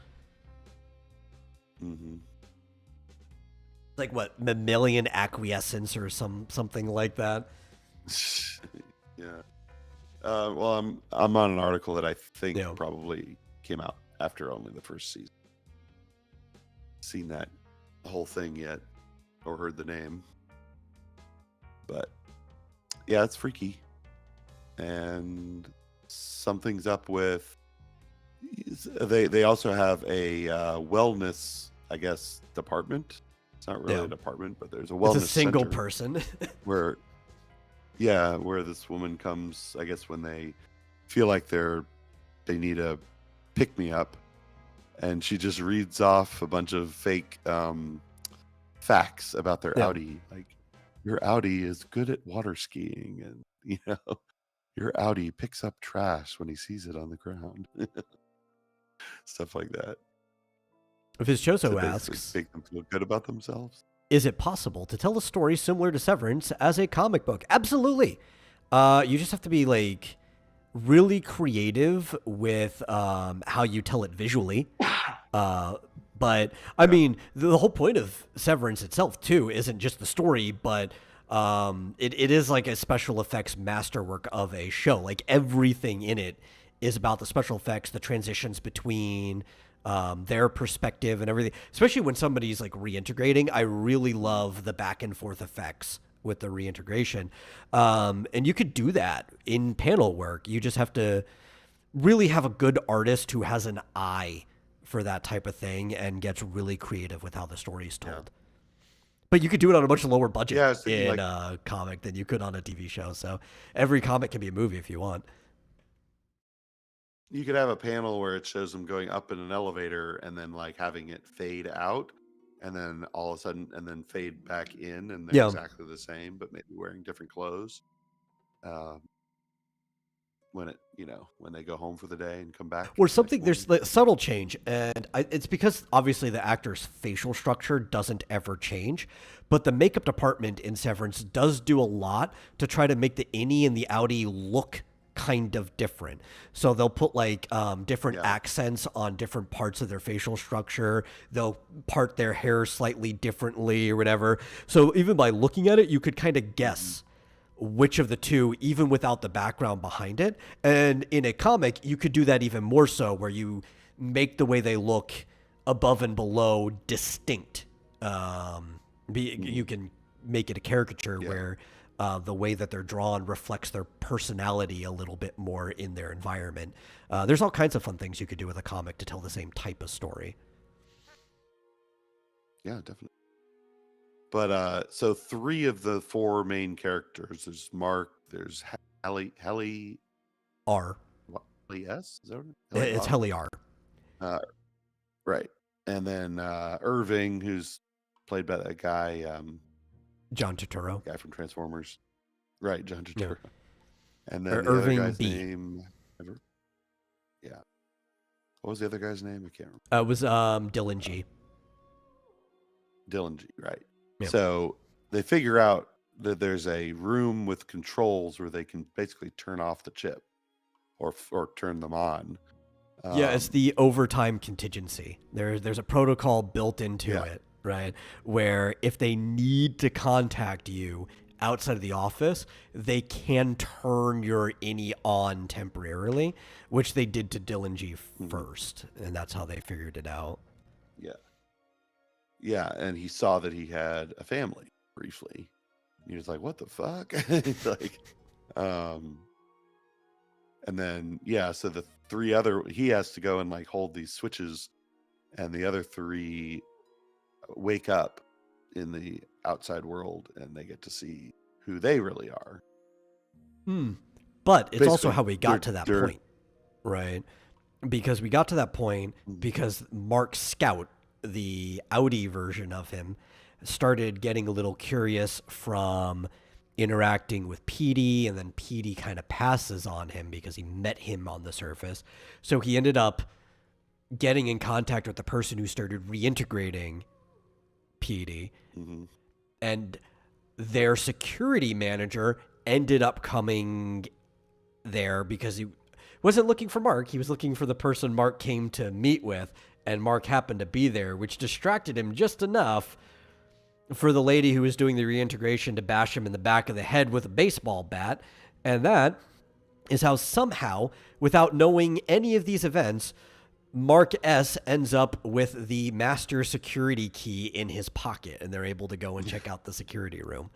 Mm-hmm. Like what, mammalian acquiescence or something like that. Yeah. Well, I'm on an article that I think probably came out after only the first season. Seen that whole thing yet? Or heard the name, but yeah, it's freaky, and something's up with. They also have a wellness, I guess, department. It's not really a department, but there's a wellness. It's a single center person. where this woman comes, I guess, when they feel like they need a pick me up, and she just reads off a bunch of fake facts about their Audi, like your Audi is good at water skiing, and your Audi picks up trash when he sees it on the ground. Stuff like that. Fizchoso asks, make them feel good about themselves. Is it possible to tell a story similar to Severance as a comic book? Absolutely. You just have to be like really creative with how you tell it visually. But I mean, the whole point of Severance itself too isn't just the story, but it is like a special effects masterwork of a show. Like everything in it is about the special effects, the transitions between their perspective and everything. Especially when somebody's like reintegrating, I really love the back and forth effects with the reintegration. And you could do that in panel work. You just have to really have a good artist who has an eye for that type of thing and gets really creative with how the story is told. Yeah. But you could do it on a much lower budget in a comic than you could on a TV show. So every comic can be a movie if you want. You could have a panel where it shows them going up in an elevator and then like having it fade out and then all of a sudden and then fade back in, and they're exactly the same, but maybe wearing different clothes. When they go home for the day and come back. Or something, there's a subtle change, and it's because obviously the actor's facial structure doesn't ever change, but the makeup department in Severance does do a lot to try to make the innie and the outie look kind of different. So they'll put like different accents on different parts of their facial structure. They'll part their hair slightly differently or whatever. So even by looking at it, you could kind of guess which of the two, even without the background behind it. And in a comic, you could do that even more so, where you make the way they look above and below distinct. You can make it a caricature where the way that they're drawn reflects their personality a little bit more in their environment. There's all kinds of fun things you could do with a comic to tell the same type of story. Yeah, definitely. But so 3 of the 4 main characters, there's Mark, there's Helly R. Helly S? Is that it's Helly R. Right. And then Irving, who's played by that guy John Turturro. Guy from Transformers. Right, John Turturro. Yeah. And then Irving other guy's B. name. Yeah. What was the other guy's name? I can't remember. It was Dylan G. Dylan G, right. Yep. So they figure out that there's a room with controls where they can basically turn off the chip or turn them on. It's the overtime contingency. There's a protocol built into it, right? Where if they need to contact you outside of the office, they can turn your innie on temporarily, which they did to Dylan G first, and that's how they figured it out. Yeah. Yeah, and he saw that he had a family briefly. He was like, "What the fuck?" Like, and then so the 3 other, he has to go and like hold these switches, and the other 3 wake up in the outside world, and they get to see who they really are. But it's basically also how we got to that point, right? Because we got to that point because Mark Scout, the Audi version of him, started getting a little curious from interacting with Petey, and then Petey kind of passes on him because he met him on the surface. So he ended up getting in contact with the person who started reintegrating Petey, and their security manager ended up coming there because he wasn't looking for Mark. He was looking for the person Mark came to meet with, and Mark happened to be there, which distracted him just enough for the lady who was doing the reintegration to bash him in the back of the head with a baseball bat. And that is how somehow, without knowing any of these events, Mark S. ends up with the master security key in his pocket, and they're able to go and check out the security room.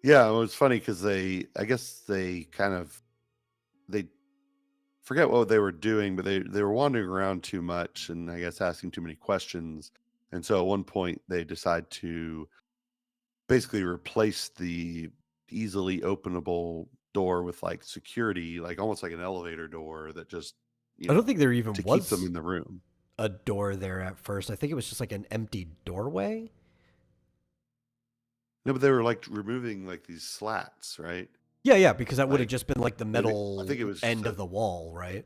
Yeah, it was funny because I guess they forget what they were doing, but they were wandering around too much and I guess asking too many questions. And so at one point they decide to basically replace the easily openable door with like security, like almost like an elevator door that just, I don't think there even was keep them in the room. A door there at first. I think it was just like an empty doorway. No, but they were like removing like these slats, right? Yeah, because that would have just been like the metal I think it was end of the wall, right?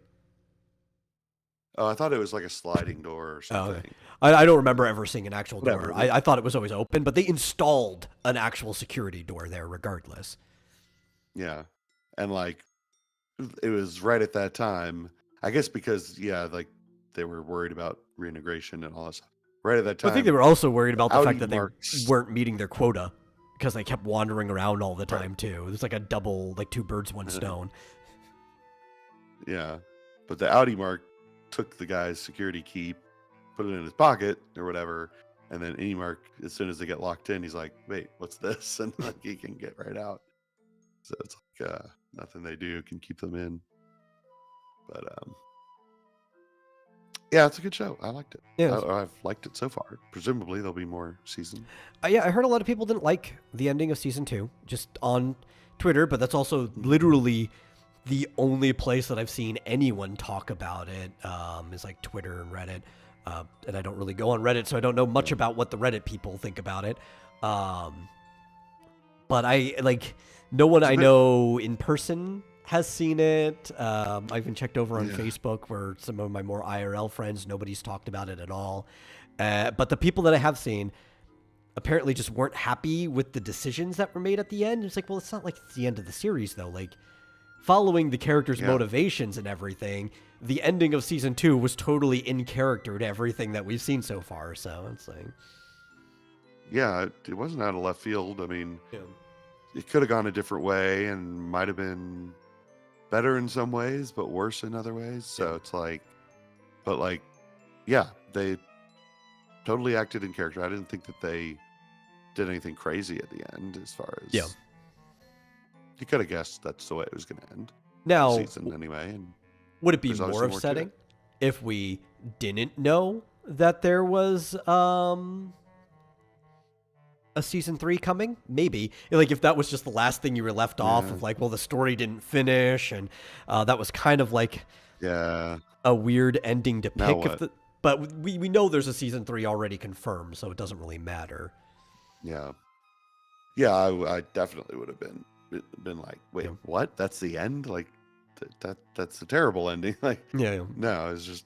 Oh, I thought it was like a sliding door or something. Oh, okay. I don't remember ever seeing an actual door. I thought it was always open, but they installed an actual security door there regardless. Yeah. And like it was right at that time, I guess because like they were worried about reintegration and all that stuff. Right at that time. I think they were also worried about the fact that they weren't meeting their quota because they kept wandering around all the time too. It was like a double, like 2 birds, 1 stone. Yeah, but the Audi mark took the guy's security key, put it in his pocket or whatever, and then any mark, as soon as they get locked in, he's like, "Wait, what's this?" And like he can get right out. So it's like nothing they do can keep them in. But yeah, it's a good show. I liked it. Yeah. I've liked it so far. Presumably there'll be more seasons. Yeah, I heard a lot of people didn't like the ending of season 2, just on Twitter, but that's also literally the only place that I've seen anyone talk about it, is like Twitter and Reddit. And I don't really go on Reddit, so I don't know much about what the Reddit people think about it. But I, like, no one I know in person has seen it. I even checked over on Facebook where some of my more IRL friends, nobody's talked about it at all. But the people that I have seen apparently just weren't happy with the decisions that were made at the end. It's like, well, it's not like it's the end of the series, though. Like, following the characters' motivations and everything, the ending of season 2 was totally in character to everything that we've seen so far. So it's like, yeah, it wasn't out of left field. I mean, it could have gone a different way and might have been better in some ways, but worse in other ways. So it's like, but like, yeah, they totally acted in character. I didn't think that they did anything crazy at the end, as far as you could have guessed that's the way it was going to end. Now, the season anyway. And would it be more upsetting if we didn't know that there was a season 3 coming? Maybe. Like, if that was just the last thing you were left off of, like, well, the story didn't finish, and that was kind of like a weird ending to pick. But we know there's a season 3 already confirmed, so it doesn't really matter. Yeah. Yeah, I definitely would have been like, wait, what? That's the end? Like, that's a terrible ending. Like, no, it's just,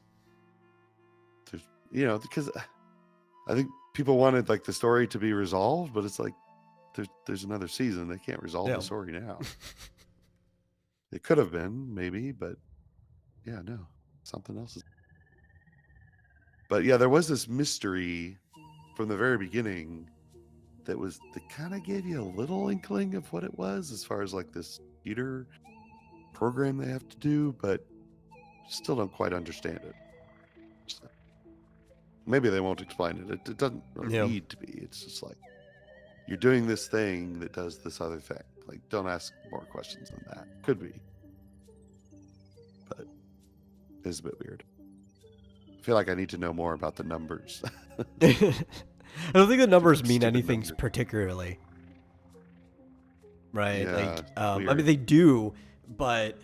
because I think people wanted like the story to be resolved, but it's like there's another season. They can't resolve the story now. It could have been maybe, but no, something else is. But yeah, there was this mystery from the very beginning that kind of gave you a little inkling of what it was, as far as like this computer program they have to do, but still don't quite understand it. So maybe they won't explain it. It doesn't really need to be. It's just like, you're doing this thing that does this other thing. Like, don't ask more questions than that. Could be, but it's a bit weird. I feel like I need to know more about the numbers. I don't think the numbers mean anything particularly. Right? I mean, they do, but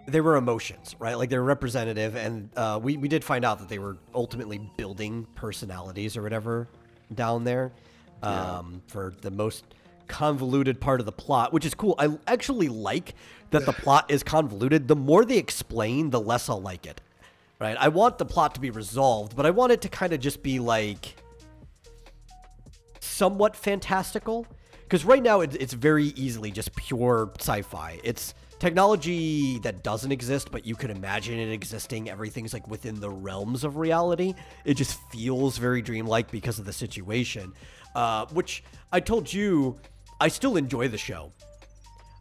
they were emotions, right? Like, they're representative, and we did find out that they were ultimately building personalities or whatever down there for the most convoluted part of the plot, which is cool. I actually like that the plot is convoluted. The more they explain, the less I'll like it, right? I want the plot to be resolved, but I want it to kind of just be like somewhat fantastical, because right now it's very easily just pure sci-fi. It's technology that doesn't exist, but you could imagine it existing. Everything's like within the realms of reality. It just feels very dreamlike because of the situation, which I told you, I still enjoy the show.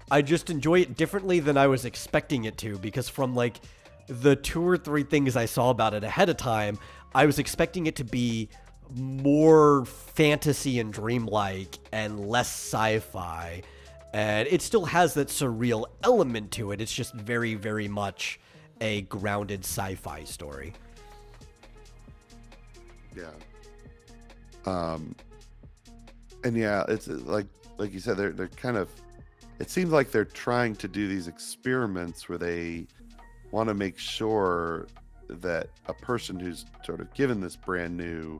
I just enjoy it differently than I was expecting it to, because from like the 2 or 3 things I saw about it ahead of time, I was expecting it to be more fantasy and dreamlike and less sci-fi. And it still has that surreal element to it. It's just very, very much a grounded sci-fi story. Yeah. And yeah, it's like you said, they're kind of, it seems like they're trying to do these experiments where they want to make sure that a person who's sort of given this brand new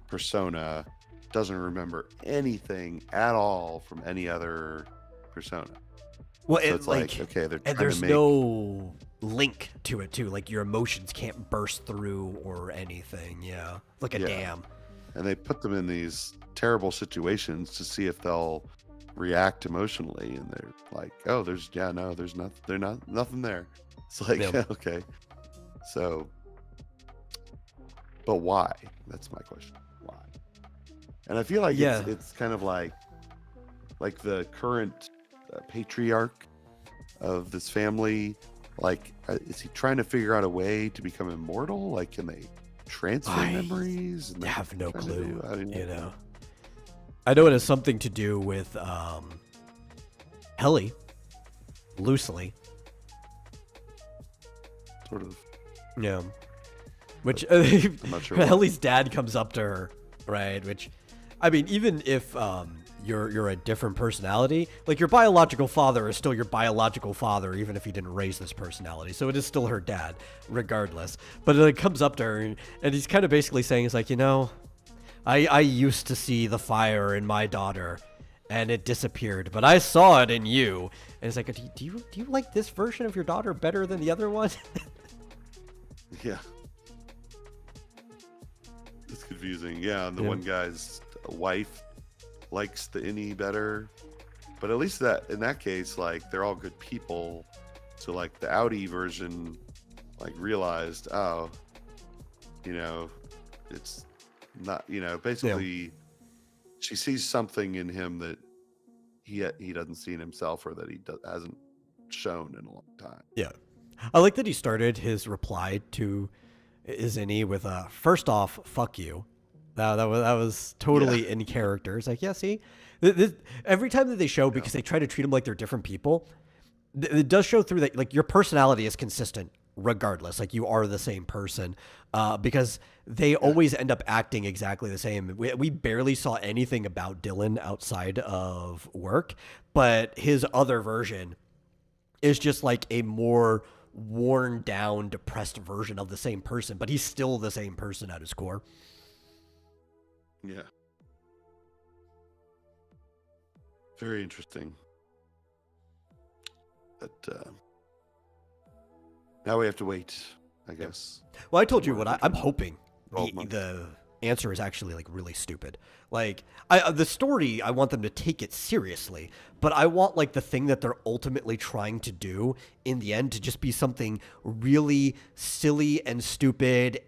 persona doesn't remember anything at all from any other persona. Well, so it's like, okay, they're trying and there's to make... no link to it too. Like, your emotions can't burst through or anything. Yeah, like a dam. And they put them in these terrible situations to see if they'll react emotionally, and they're like, oh, there's nothing there. It's like, okay, so, but why? That's my question. Why? And I feel like it's kind of like the current patriarch of this family Like, is he trying to figure out a way to become immortal? Like, can they transfer memories? I have no clue. You know, I know it has something to do with Helly, loosely. Sort of. Yeah. Which I'm not sure Helly's dad comes up to her, right? Which, I mean, even if you're a different personality, like your biological father is still your biological father, even if he didn't raise this personality. So it is still her dad, regardless. But it comes up to her, and he's kind of basically saying, "It's like, you know, I used to see the fire in my daughter, and it disappeared, but I saw it in you." And it's like, do you like this version of your daughter better than the other one? Yeah. It's confusing. Yeah, and the one guy's wife likes the innie better. But at least that in that case, like, they're all good people. So like the Audi version, like, realized, oh, you know, it's not, you know, basically she sees something in him that he doesn't see in himself, or that he hasn't shown in a long time. Yeah. I like that he started his reply to Izzini with first off, fuck you. That was totally in character. It's like, yeah, see? Every time that they show, because they try to treat them like they're different people, it does show through that, like, your personality is consistent regardless. Like, you are the same person, because they always end up acting exactly the same. We barely saw anything about Dylan outside of work, but his other version is just like a more worn down, depressed version of the same person, but he's still the same person at his core. Yeah. Very interesting. But now we have to wait, I guess. Well, I told you what I'm hoping. The answer is actually, like, really stupid. Like, the story, I want them to take it seriously, but I want, like, the thing that they're ultimately trying to do in the end to just be something really silly and stupid,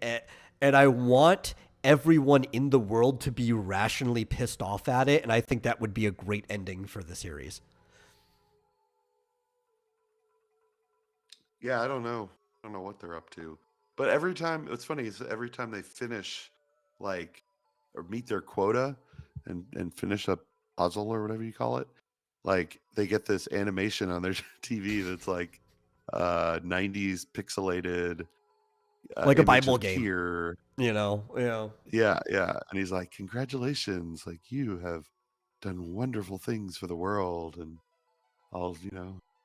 and I want everyone in the world to be rationally pissed off at it, and I think that would be a great ending for the series. Yeah, I don't know. I don't know what they're up to. But every time, what's funny is every time they finish, like, or meet their quota and finish a puzzle or whatever you call it, like, they get this animation on their TV that's like 90s pixelated, Like a image Bible of game, Kier. you know? Yeah. Yeah. And he's like, congratulations, like, you have done wonderful things for the world, and I'll,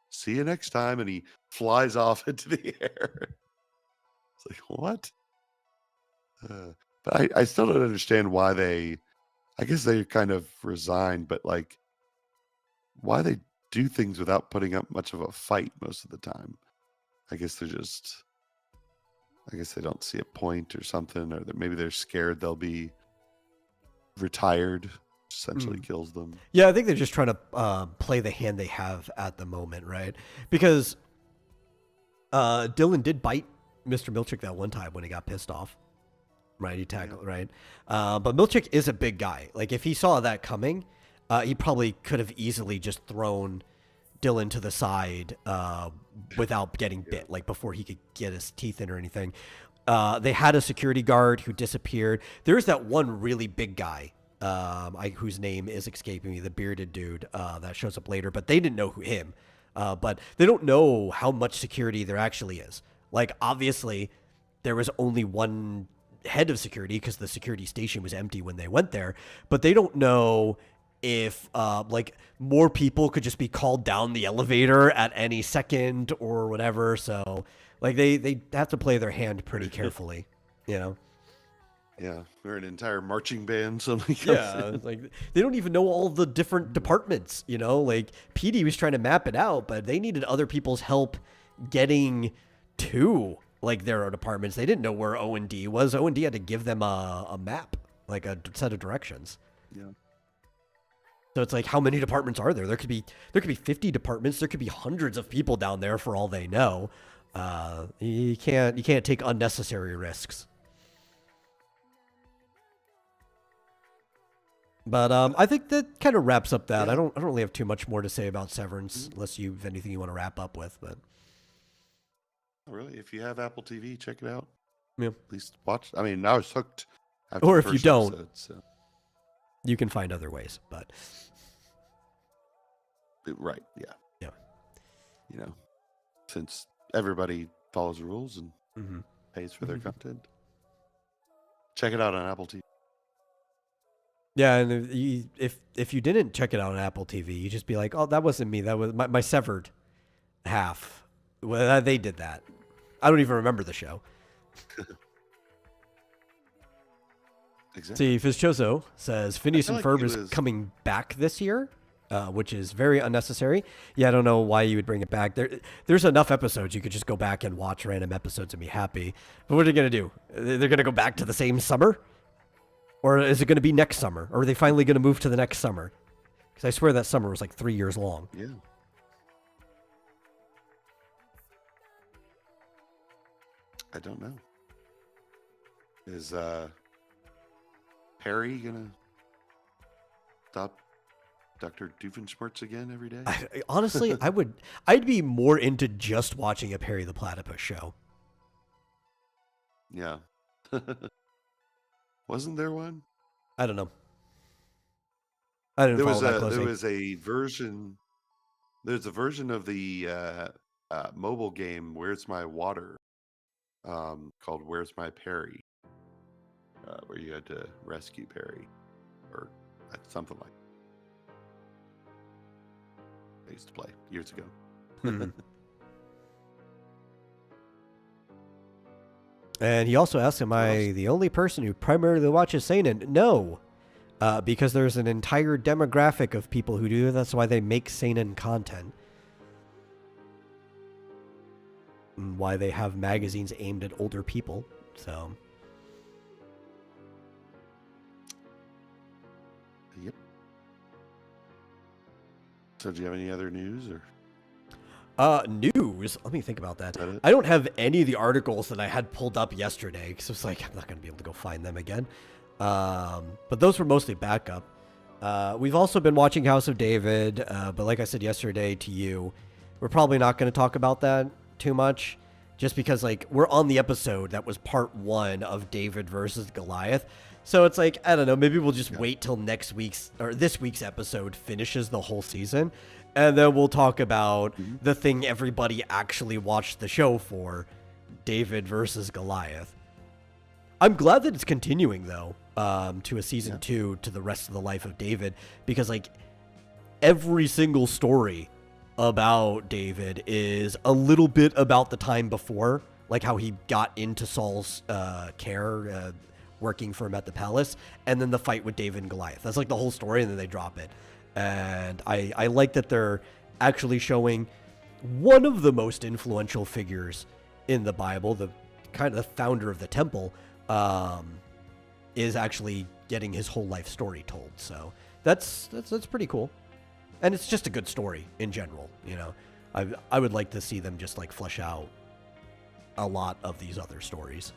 see you next time. And he flies off into the air. It's like, what? But I still don't understand why I guess they kind of resigned, but, like, why they do things without putting up much of a fight most of the time. I guess they don't see a point or something, or that maybe they're scared they'll be retired, essentially kills them. Yeah, I think they're just trying to play the hand they have at the moment, right? Because Dylan did bite Mr. Milchick that one time when he got pissed off. Right, he tackled, right? But Milchick is a big guy. Like, if he saw that coming, he probably could have easily just thrown Dylan to the side without getting bit, like, before he could get his teeth in or anything. They had a security guard who disappeared. There's that one really big guy, whose name is escaping me, the bearded dude that shows up later, but they didn't know him. But they don't know how much security there actually is. Like, obviously, there was only one head of security because the security station was empty when they went there, but they don't know if like, more people could just be called down the elevator at any second or whatever. So, like, they have to play their hand pretty carefully, you know? Yeah, we're an entire marching band. Something. Yeah, like, they don't even know all the different departments, you know? Like, PD was trying to map it out, but they needed other people's help getting to, like, their departments. They didn't know where O&D was. O&D had to give them a map, like a set of directions. Yeah. So it's like, how many departments are there? There could be 50 departments. There could be hundreds of people down there for all they know. You can't take unnecessary risks. But I think that kind of wraps up that. Yeah. I don't really have too much more to say about Severance, unless you have anything you want to wrap up with. But Really, if you have Apple TV, check it out. Yeah. At least watch. I mean, I was hooked. After Or the if you first don't, episode, so. you can find other ways. But Right, yeah. Yeah. You know, since everybody follows the rules and mm-hmm. pays for their content, check it out on Apple TV. Yeah, and if you didn't check it out on Apple TV, you just be like, oh, that wasn't me. That was my severed half. Well, they did that. I don't even remember the show. Exactly. See, Fizchoso says Phineas and like Ferb he is was- coming back this year, which is very unnecessary. Yeah, I don't know why you would bring it back. There's enough episodes. You could just go back and watch random episodes and be happy. But what are they going to do? They're going to go back to the same summer? Or is it going to be next summer? Or are they finally going to move to the next summer? Because I swear that summer was like 3 years long. Yeah. I don't know. Is Harry gonna stop Dr. Doofenshmirtz again every day? Honestly, I'd be more into just watching a Perry the Platypus show. Yeah. Wasn't there one? I don't know. I didn't follow that closely. There was a version. There's a version of the mobile game "Where's My Water," called "Where's My Perry," where you had to rescue Perry, or something like. I used to play years ago. Mhm. And he also asked, am I the only person who primarily watches seinen? No, because there's an entire demographic of people who do. That's why they make seinen content. And why they have magazines aimed at older people. So, Yep. So, do you have any other news or? news. Let me think about that. Is that it? I don't have any of the articles that I had pulled up yesterday because it's like I'm not going to be able to go find them again. But those were mostly backup. We've also been watching House of David, but like I said yesterday to you, we're probably not going to talk about that too much, just because like we're on the episode that was part 1 of David versus Goliath. So it's like, I don't know, maybe we'll just wait till next week's or this week's episode finishes the whole season. And then we'll talk about the thing everybody actually watched the show for, David versus Goliath. I'm glad that it's continuing, though, to a season 2, to the rest of the life of David, because, like, every single story about David is a little bit about the time before, like how he got into Saul's care, working for him at the palace, and then the fight with David and Goliath. That's, like, the whole story, and then they drop it. And I like that they're actually showing one of the most influential figures in the Bible, the kind of the founder of the temple, is actually getting his whole life story told. So that's pretty cool. And it's just a good story in general, you know. I would like to see them just like flesh out a lot of these other stories.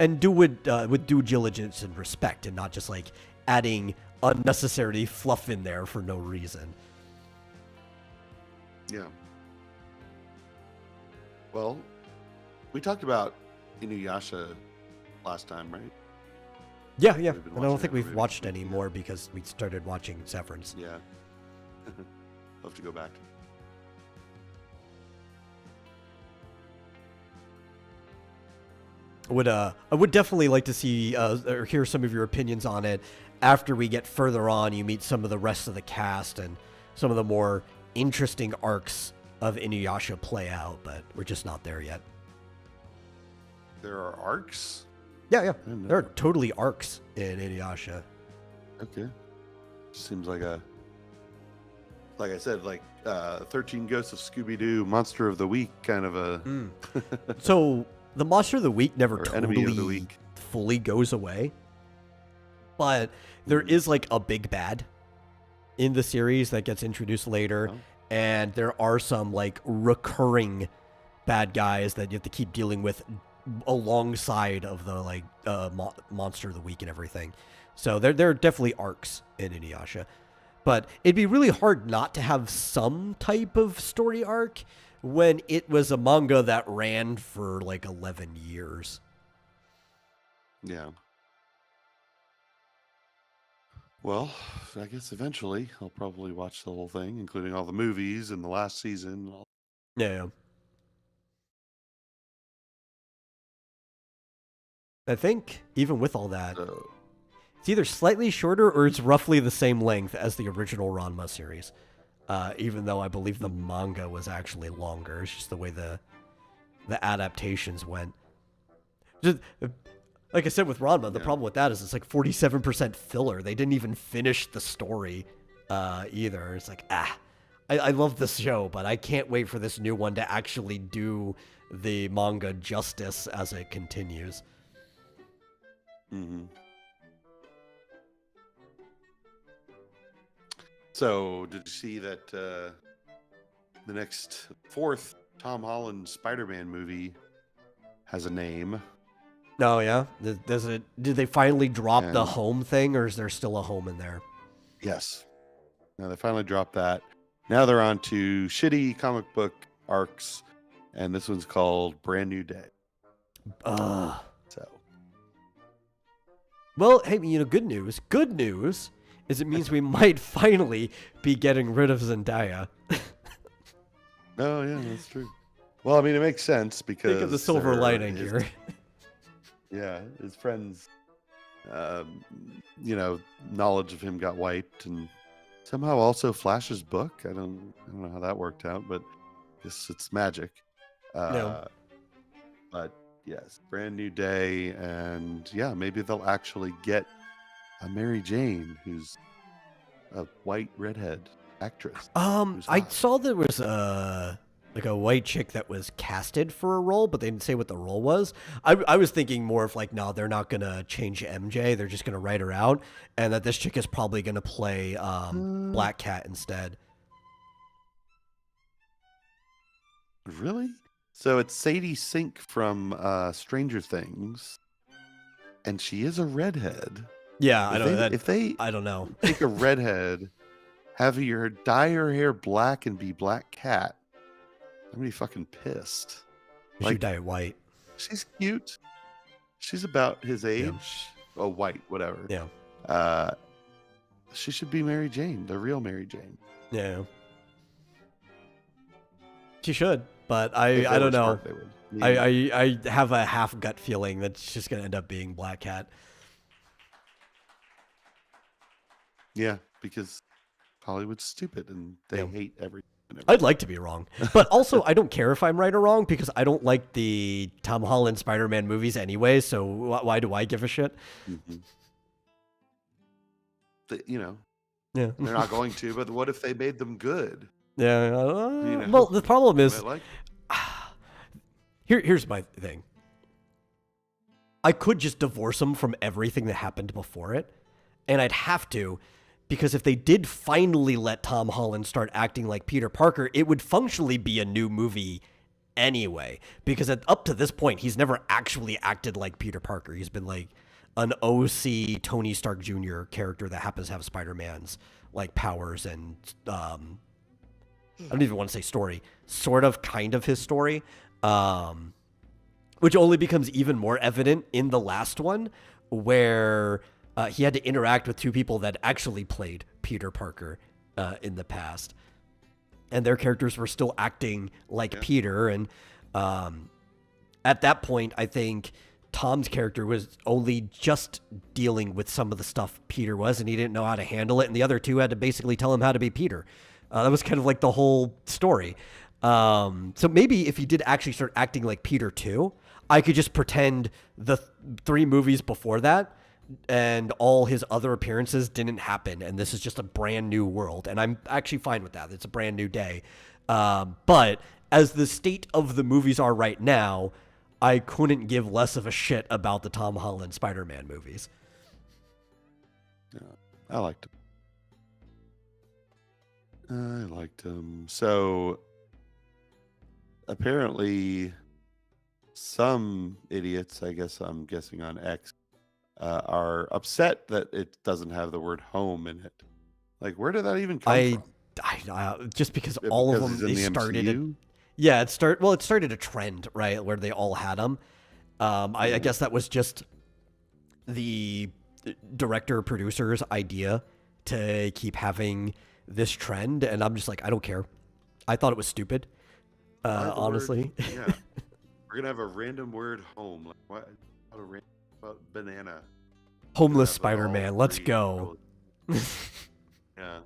And do with due diligence and respect, and not just like adding unnecessary fluff in there for no reason. Yeah. Well, we talked about Inuyasha last time, right? Yeah. We've been And I don't watching think that we've movie. watched any more because we started watching Severance. Yeah. I'll have to go back. I would definitely like to see or hear some of your opinions on it after we get further on. You meet some of the rest of the cast and some of the more interesting arcs of Inuyasha play out, but we're just not there yet. There are arcs? Yeah. didn't know There are that. totally arcs in Inuyasha. Okay. Seems like like I said, like 13 Ghosts of Scooby-Doo, Monster of the Week kind of a... So the Monster of the Week never Or Enemy of the totally Week. fully goes away, but there is like a big bad in the series that gets introduced later, Oh. and there are some like recurring bad guys that you have to keep dealing with alongside of the like Monster of the Week and everything. So there are definitely arcs in Inuyasha, but it'd be really hard not to have some type of story arc when it was a manga that ran for like 11 years. Yeah. Well, I guess eventually I'll probably watch the whole thing, including all the movies and the last season. Yeah. I think even with all that, So, it's either slightly shorter or it's roughly the same length as the original Ranma series. Even though I believe the manga was actually longer. It's just the way the adaptations went. Just, like I said with Ranma, the problem with that is it's like 47% filler. They didn't even finish the story either. It's like, I love this show, but I can't wait for this new one to actually do the manga justice as it continues. mm-hmm. So, did you see that the next fourth Tom Holland Spider-Man movie has a name? Oh, yeah? Does it? Did they finally drop the And- home thing, or is there still a home in there? Yes. Now they finally dropped that. Now they're on to shitty comic book arcs, and this one's called Brand New Day. So, Well, hey, good news. Good news is it means we might finally be getting rid of Zendaya. oh yeah, that's true. Well, I mean, it makes sense because Think of the silver lining his- here. Yeah, his friends, knowledge of him got wiped, and somehow also Flash's book. I don't know how that worked out, but I guess it's magic. No. But yes, Brand New Day, and yeah, maybe they'll actually get a Mary Jane, who's a white redhead actress. who's I hot. saw there was like a white chick that was casted for a role, but they didn't say what the role was. I was thinking more of like, no, they're not gonna change MJ. They're just gonna write her out, and that this chick is probably gonna play Black Cat instead. Really? So it's Sadie Sink from Stranger Things, and she is a redhead. Yeah, I know that. If they I don't know. take a redhead, have her dye her hair black and be Black Cat, I'm gonna be fucking pissed. You should dye it white. She's cute. She's about his age. Oh, white, whatever. Yeah. She should be Mary Jane, the real Mary Jane. Yeah. She should, but If they I were don't know. smart, they would. I have a half gut feeling that she's just gonna end up being Black Cat. Yeah, because Hollywood's stupid and they hate everything. I'd like to be wrong, but also I don't care if I'm right or wrong because I don't like the Tom Holland Spider-Man movies anyway. So why do I give a shit? Mm-hmm. Yeah. They're not going to, but what if they made them good? Yeah. You know, Well, the problem is, I like here's my thing. I could just divorce them from everything that happened before it, and I'd have to, because if they did finally let Tom Holland start acting like Peter Parker, it would functionally be a new movie anyway. Because up to this point, he's never actually acted like Peter Parker. He's been like an OC Tony Stark Jr. character that happens to have Spider-Man's like powers and I don't even want to say story, sort of kind of his story, which only becomes even more evident in the last one where he had to interact with two people that actually played Peter Parker in the past. And their characters were still acting like Peter. And at that point, I think Tom's character was only just dealing with some of the stuff Peter was, and he didn't know how to handle it. And the other two had to basically tell him how to be Peter. That was kind of like the whole story. So maybe if he did actually start acting like Peter too, I could just pretend the 3 movies before that and all his other appearances didn't happen, and this is just a brand new world. And I'm actually fine with that. It's a brand new day. But as the state of the movies are right now, I couldn't give less of a shit about the Tom Holland Spider-Man movies. Yeah, I liked him. So apparently some idiots, I guess I'm guessing on X, are upset that it doesn't have the word home in it. Like, where did that even come from? I just because all of them, he's in they the started it. MCU? Yeah, it started a trend, right, where they all had them. I guess that was just the director producer's idea to keep having this trend, and I'm just like, I don't care. I thought it was stupid, honestly. Yeah, we're gonna have a random word home. Like what? How to random banana. Homeless Spider-Man. Let's go. Yeah,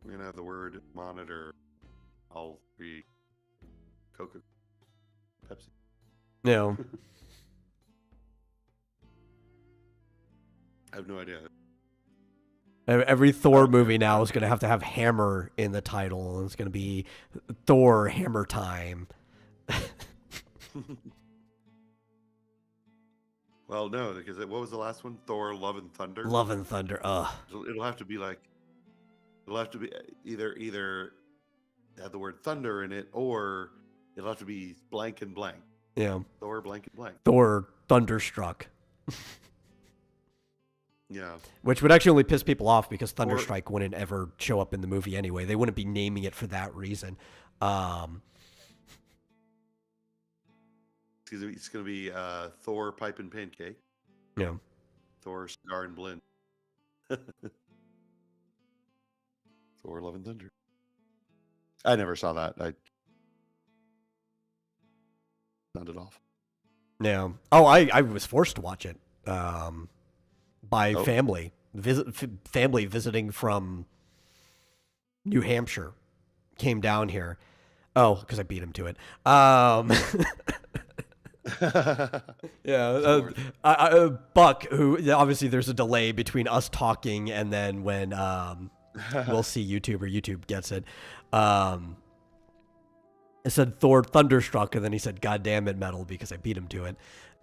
we're gonna have the word monitor. All three. Coca, Pepsi. No. I have no idea. Every Thor movie now is going to have hammer in the title. It's going to be Thor Hammer Time. Well, no, because what was the last one? Thor: Love and Thunder. Love and Thunder. Ugh. It'll have to be like. It'll have to be either have the word thunder in it, or it'll have to be blank and blank. Yeah. Thor blank and blank. Thor Thunderstruck. Yeah. Which would actually only piss people off because Thunderstrike wouldn't ever show up in the movie anyway. They wouldn't be naming it for that reason. It's going to be Thor Pipe and Pancake. Yeah. Thor Cigar and Blend. Thor Love and Thunder. I never saw that. I sounded off. Yeah. Oh, I was forced to watch it. By family visiting from New Hampshire came down here. Oh, because I beat him to it. Yeah, Buck, who obviously there's a delay between us talking and then when we'll see YouTube or YouTube gets it. I said Thor Thunderstruck, and then he said "God damn it, metal" because I beat him to it.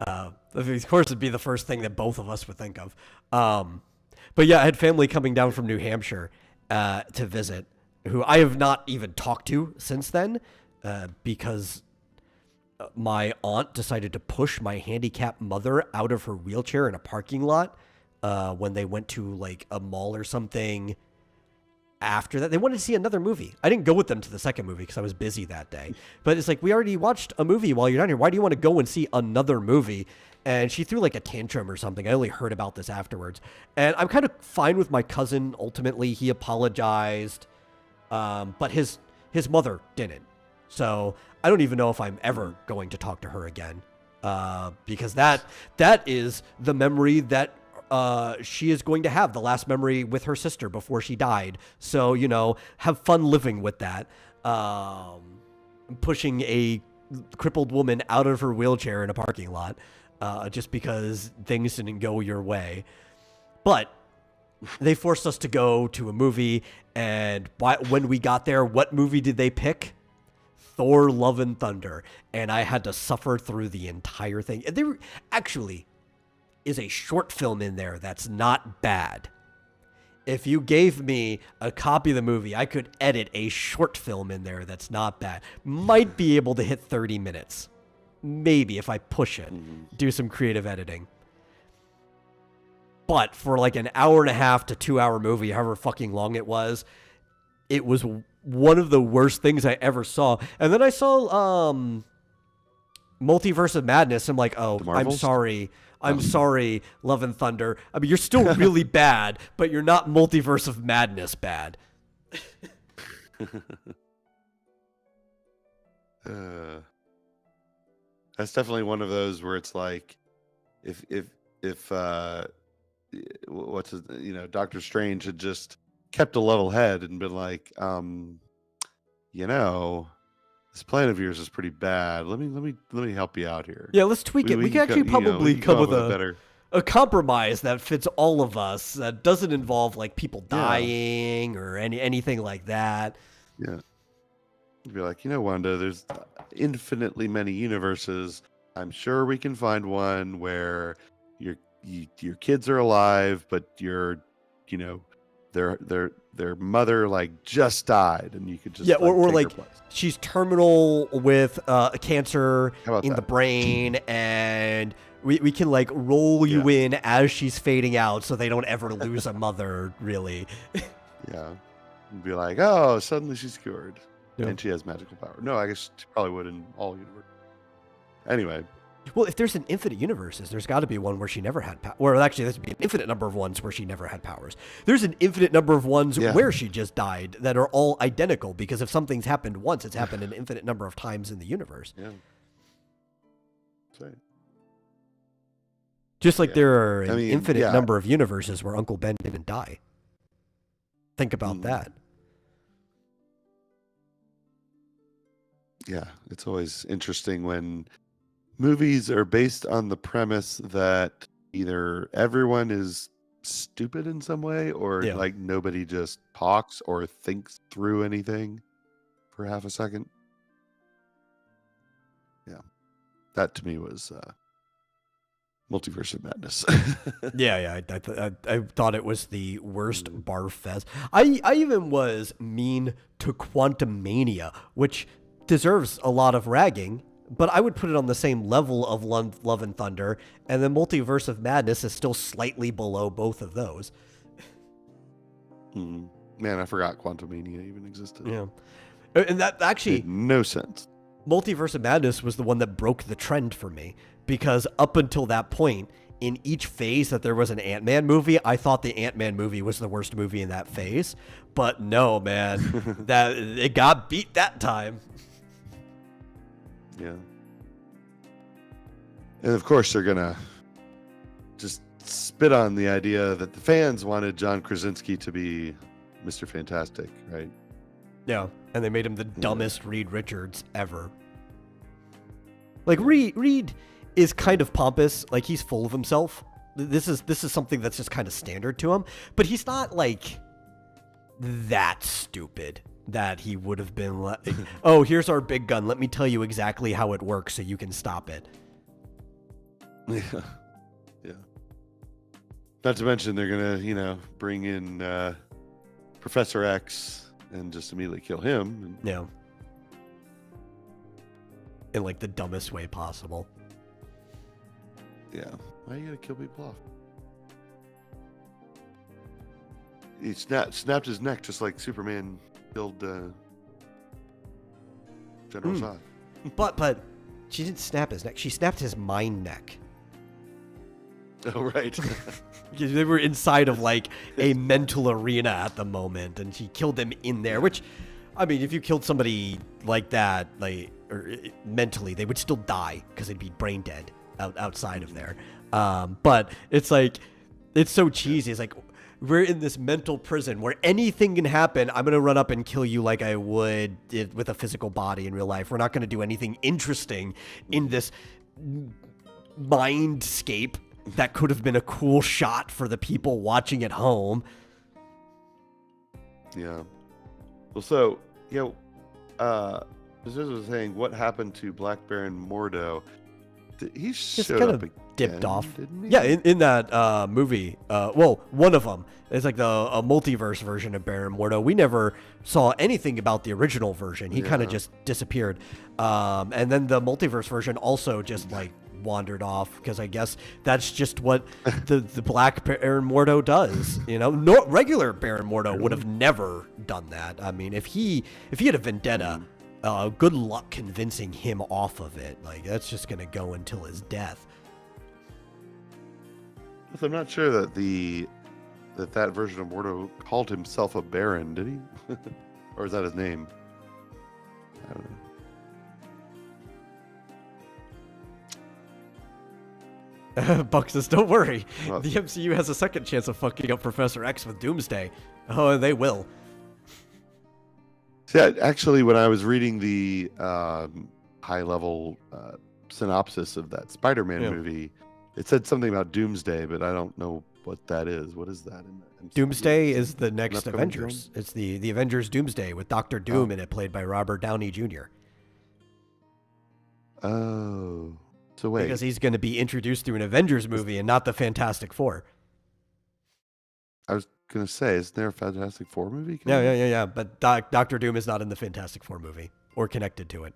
Of course, it'd be the first thing that both of us would think of. But yeah, I had family coming down from New Hampshire to visit, who I have not even talked to since then, because my aunt decided to push my handicapped mother out of her wheelchair in a parking lot when they went to like a mall or something. After that, they wanted to see another movie. I didn't go with them to the second movie because I was busy that day. But it's like, we already watched a movie while you're down here. Why do you want to go and see another movie? And she threw like a tantrum or something. I only heard about this afterwards. And I'm kind of fine with my cousin. Ultimately, he apologized. But his mother didn't. So I don't even know if I'm ever going to talk to her again. Because that is the memory that she is going to have, the last memory with her sister before she died. So, have fun living with that. Pushing a crippled woman out of her wheelchair in a parking lot just because things didn't go your way. But they forced us to go to a movie, and when we got there, what movie did they pick? Thor Love and Thunder. And I had to suffer through the entire thing. And there actually is a short film in there that's not bad. If you gave me a copy of the movie, I could edit a short film in there that's not bad. Might be able to hit 30 minutes. Maybe if I push it, do some creative editing. But for like an hour and a half to 2 hour movie, however fucking long it was one of the worst things I ever saw. And then I saw Multiverse of Madness. I'm like, oh, I'm sorry. I'm sorry, Love and Thunder. I mean, you're still really bad, but you're not Multiverse of Madness bad. That's definitely one of those where it's like, if Doctor Strange had just kept a level head and been like, this plan of yours is pretty bad. Let me help you out here. Yeah, let's tweak it. We can actually probably come with a compromise that fits all of us, that doesn't involve like people dying or anything like that. Yeah. You'd be like, Wanda, there's infinitely many universes. I'm sure we can find one where your kids are alive, but their mother like just died, and you could just or like she's terminal with cancer in the brain, and we can like roll you in as she's fading out, so they don't ever lose a mother, really. Yeah, and be like, oh, suddenly she's cured. Yeah. And she has magical power. No, I guess she probably would in all universes. Anyway. Well, if there's an infinite universes, there's got to be one where she never had power. Or actually, there's be an infinite number of ones where she never had powers. There's an infinite number of ones where she just died that are all identical, because if something's happened once, it's happened an infinite number of times in the universe. Yeah. Right. Just like there are an infinite number of universes where Uncle Ben didn't die. Think about that. Yeah, it's always interesting when movies are based on the premise that either everyone is stupid in some way, or like nobody just talks or thinks through anything for half a second. Yeah, that to me was Multiverse of Madness. I thought it was the worst barf fest. I even was mean to Quantumania, which deserves a lot of ragging, but I would put it on the same level of Love and Thunder, and the Multiverse of Madness is still slightly below both of those. Man, I forgot Quantumania even existed. Yeah. And that actually made no sense. Multiverse of Madness was the one that broke the trend for me, because up until that point, in each phase that there was an Ant-Man movie, I thought the Ant-Man movie was the worst movie in that phase. But no, man, that it got beat that time. Yeah. And of course, they're going to just spit on the idea that the fans wanted John Krasinski to be Mr. Fantastic, right? Yeah. And they made him the dumbest Reed Richards ever. Like, Reed is kind of pompous. Like, he's full of himself. This is something that's just kind of standard to him. But he's not, like, that stupid that he would have been like, oh, here's our big gun. Let me tell you exactly how it works so you can stop it. Yeah. Yeah. Not to mention they're going to, bring in Professor X and just immediately kill him. Yeah. In, like, the dumbest way possible. Yeah. Why are you going to kill people off? He snapped his neck just like Superman killed General Zod. But she didn't snap his neck. She snapped his mind neck. Oh, right. They were inside of, like, a mental arena at the moment, and she killed them in there, which, I mean, if you killed somebody like that, like, or mentally, they would still die because they'd be brain dead outside of there. But it's like, it's so cheesy. It's like, we're in this mental prison where anything can happen. I'm going to run up and kill you like I would with a physical body in real life. We're not going to do anything interesting in this mindscape that could have been a cool shot for the people watching at home. Yeah. Well, so, this was saying, what happened to Black Baron Mordo? He showed kind up of again, dipped off. didn't he? Yeah, in that movie. Well, one of them. It's like a multiverse version of Baron Mordo. We never saw anything about the original version. He kind of just disappeared. And then the multiverse version also just, like, wandered off, because I guess that's just what the Black Baron Mordo does. No, regular Baron Mordo would have never done that. I mean, if he had a vendetta, good luck convincing him off of it. Like, that's just gonna go until his death. I'm not sure that that version of Mordo called himself a Baron, did he? Or is that his name? I don't know. Buck says, don't worry. Well, the MCU has a second chance of fucking up Professor X with Doomsday. Oh, and they will. Yeah, actually, when I was reading the high-level synopsis of that Spider-Man movie, it said something about Doomsday, but I don't know what that is. What is that? Doomsday is the next Avengers. Film? It's the Avengers Doomsday with Dr. Doom in it, played by Robert Downey Jr. Oh. So wait. Because he's going to be introduced through an Avengers movie and not the Fantastic Four. I was going to say, isn't there a Fantastic Four movie? Yeah. But Dr. Doom is not in the Fantastic Four movie or connected to it.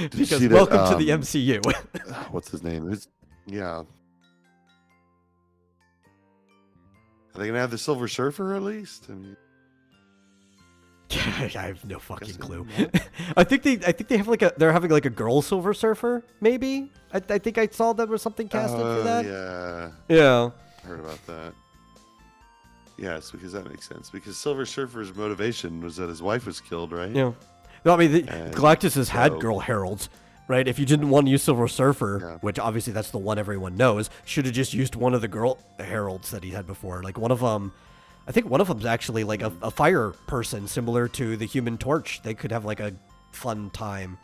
Because welcome to the MCU. What's his name? Are they gonna have the Silver Surfer at least? I mean, I have no fucking clue. Yeah. I think they have they're having like a girl Silver Surfer, maybe. I think I saw there was something casted for that. Yeah. Yeah. I heard about that. Yes, because that makes sense. Because Silver Surfer's motivation was that his wife was killed, right? Yeah. No, I mean, Galactus has had so- girl heralds, right? If you didn't want to use Silver Surfer, Yeah. which obviously that's the one everyone knows, should have just used one of the girl heralds that he had before. Like one of them, I think one of them's actually like a fire person similar to the Human Torch. They could have like a fun time.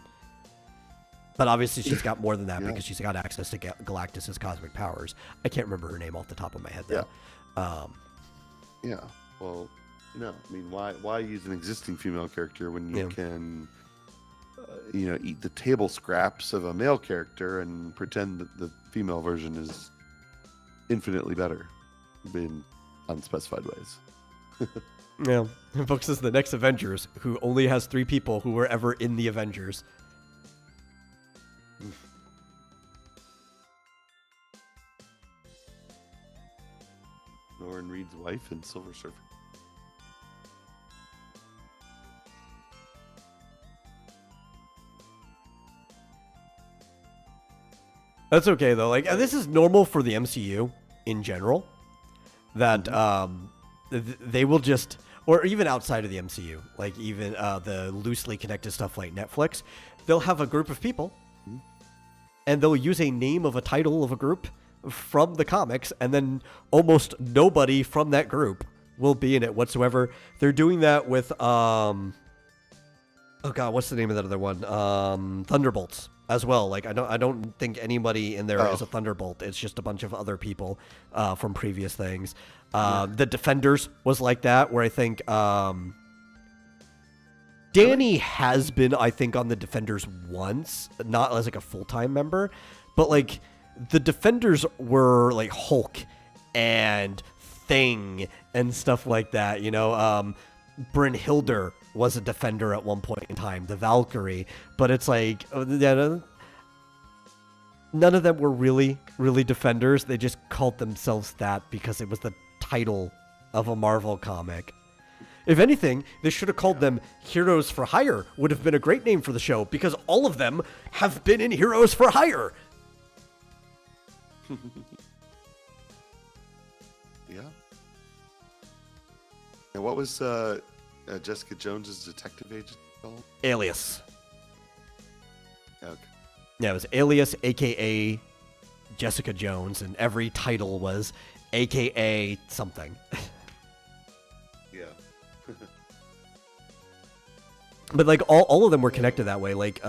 But obviously she's got more than that because she's got access to Galactus's cosmic powers. I can't remember her name off the top of my head though. Yeah. Well, I mean, why use an existing female character when you can, eat the table scraps of a male character and pretend that the female version is infinitely better in unspecified ways? Yeah. Books is the next Avengers, who only has 3 people who were ever in the Avengers. Norrin Reed's wife in Silver Surfer. That's okay though. Like this is normal for the MCU in general, that they will just, or even outside of the MCU, like even the loosely connected stuff like Netflix, they'll have a group of people, and they'll use a name of a title of a group from the comics, and then almost nobody from that group will be in it whatsoever. They're doing that with oh god, what's the name of that other one? Thunderbolts as well. Like I don't think anybody in there is a Thunderbolt. It's just a bunch of other people from previous things. The Defenders was like that, where I think Danny has been, I think, on the Defenders once, not as like a full-time member, but like the Defenders were like Hulk and Thing and stuff like that, Brynhilde was a Defender at one point in time, the Valkyrie, but it's like none of them were really Defenders. They just called themselves that because it was the title of a Marvel comic. If anything, they should have called them Heroes for Hire. Would have been a great name for the show, because all of them have been in Heroes for Hire. Yeah. And what was Jessica Jones's detective agent called? Alias. Okay. Yeah, it was Alias, a.k.a. Jessica Jones, and every title was a.k.a. something. Yeah. But, like, all of them were connected that way. Like,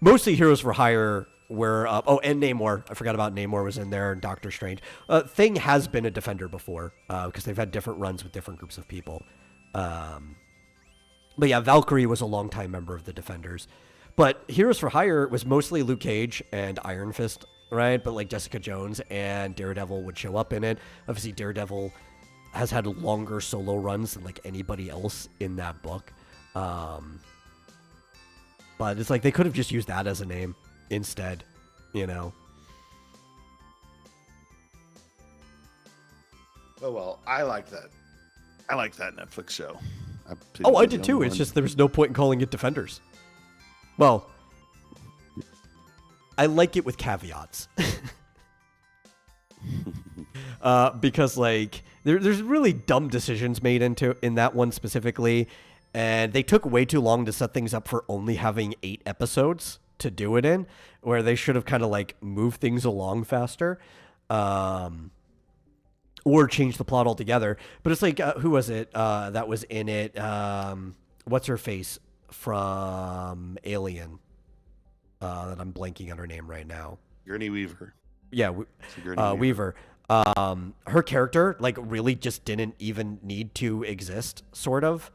mostly Heroes for Hire were... and Namor. I forgot about Namor was in there, and Doctor Strange. Thing has been a Defender before, because they've had different runs with different groups of people. But yeah, Valkyrie was a longtime member of the Defenders. But Heroes for Hire was mostly Luke Cage and Iron Fist, right? But, like, Jessica Jones and Daredevil would show up in it. Obviously, Daredevil has had longer solo runs than like anybody else in that book. But it's like they could have just used that as a name instead, Oh well, I like that. I like that Netflix show. I did too. It's just there was no point in calling it Defenders. Well, I like it with caveats. Because like there's really dumb decisions made in that one specifically, and they took way too long to set things up for only having 8 episodes to do it in, where they should have kind of like moved things along faster, or changed the plot altogether. But it's like who was it that was in it? What's her face from Alien? That I'm blanking on her name right now. Sigourney Weaver. Yeah, Weaver. Her character like really just didn't even need to exist, sort of,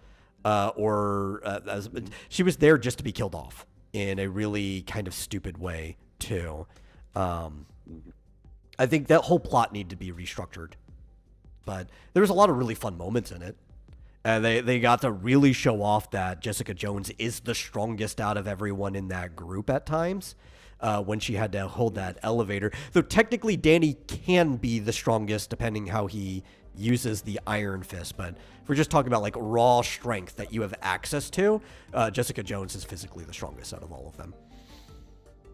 she was there just to be killed off in a really kind of stupid way too. I think that whole plot needed to be restructured, but there was a lot of really fun moments in it, and they got to really show off that Jessica Jones is the strongest out of everyone in that group at times. when she had to hold that elevator. Though technically Danny can be the strongest depending how he uses the Iron Fist. But if we're just talking about like raw strength that you have access to, Jessica Jones is physically the strongest out of all of them.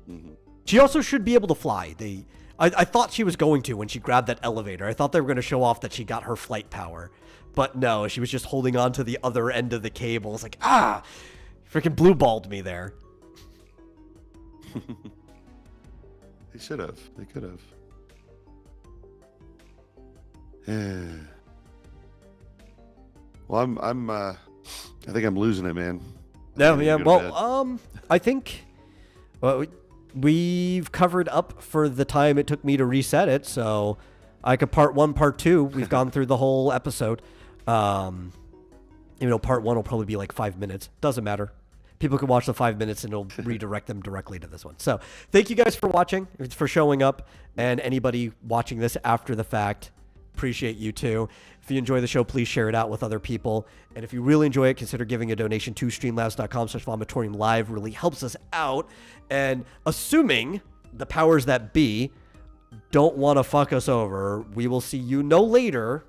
Mm-hmm. She also should be able to fly. I thought she was going to when she grabbed that elevator. I thought they were going to show off that she got her flight power. But no, she was just holding on to the other end of the cable. It's like, freaking blue balled me there. They should have. They could have. Well, I think I'm losing it, man. No, yeah. Well, I think we've covered up for the time it took me to reset it. So I could part 1, part 2. We've gone through the whole episode. Part 1 will probably be like 5 minutes. Doesn't matter. People can watch the 5 minutes and it'll redirect them directly to this one. So thank you guys for watching, for showing up, and anybody watching this after the fact. Appreciate you too. If you enjoy the show, please share it out with other people. And if you really enjoy it, consider giving a donation to streamlabs.com/vomitorium live. Really helps us out. And assuming the powers that be don't want to fuck us over, we will see you no later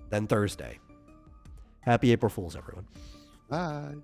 than Thursday. Happy April Fools, everyone. Bye.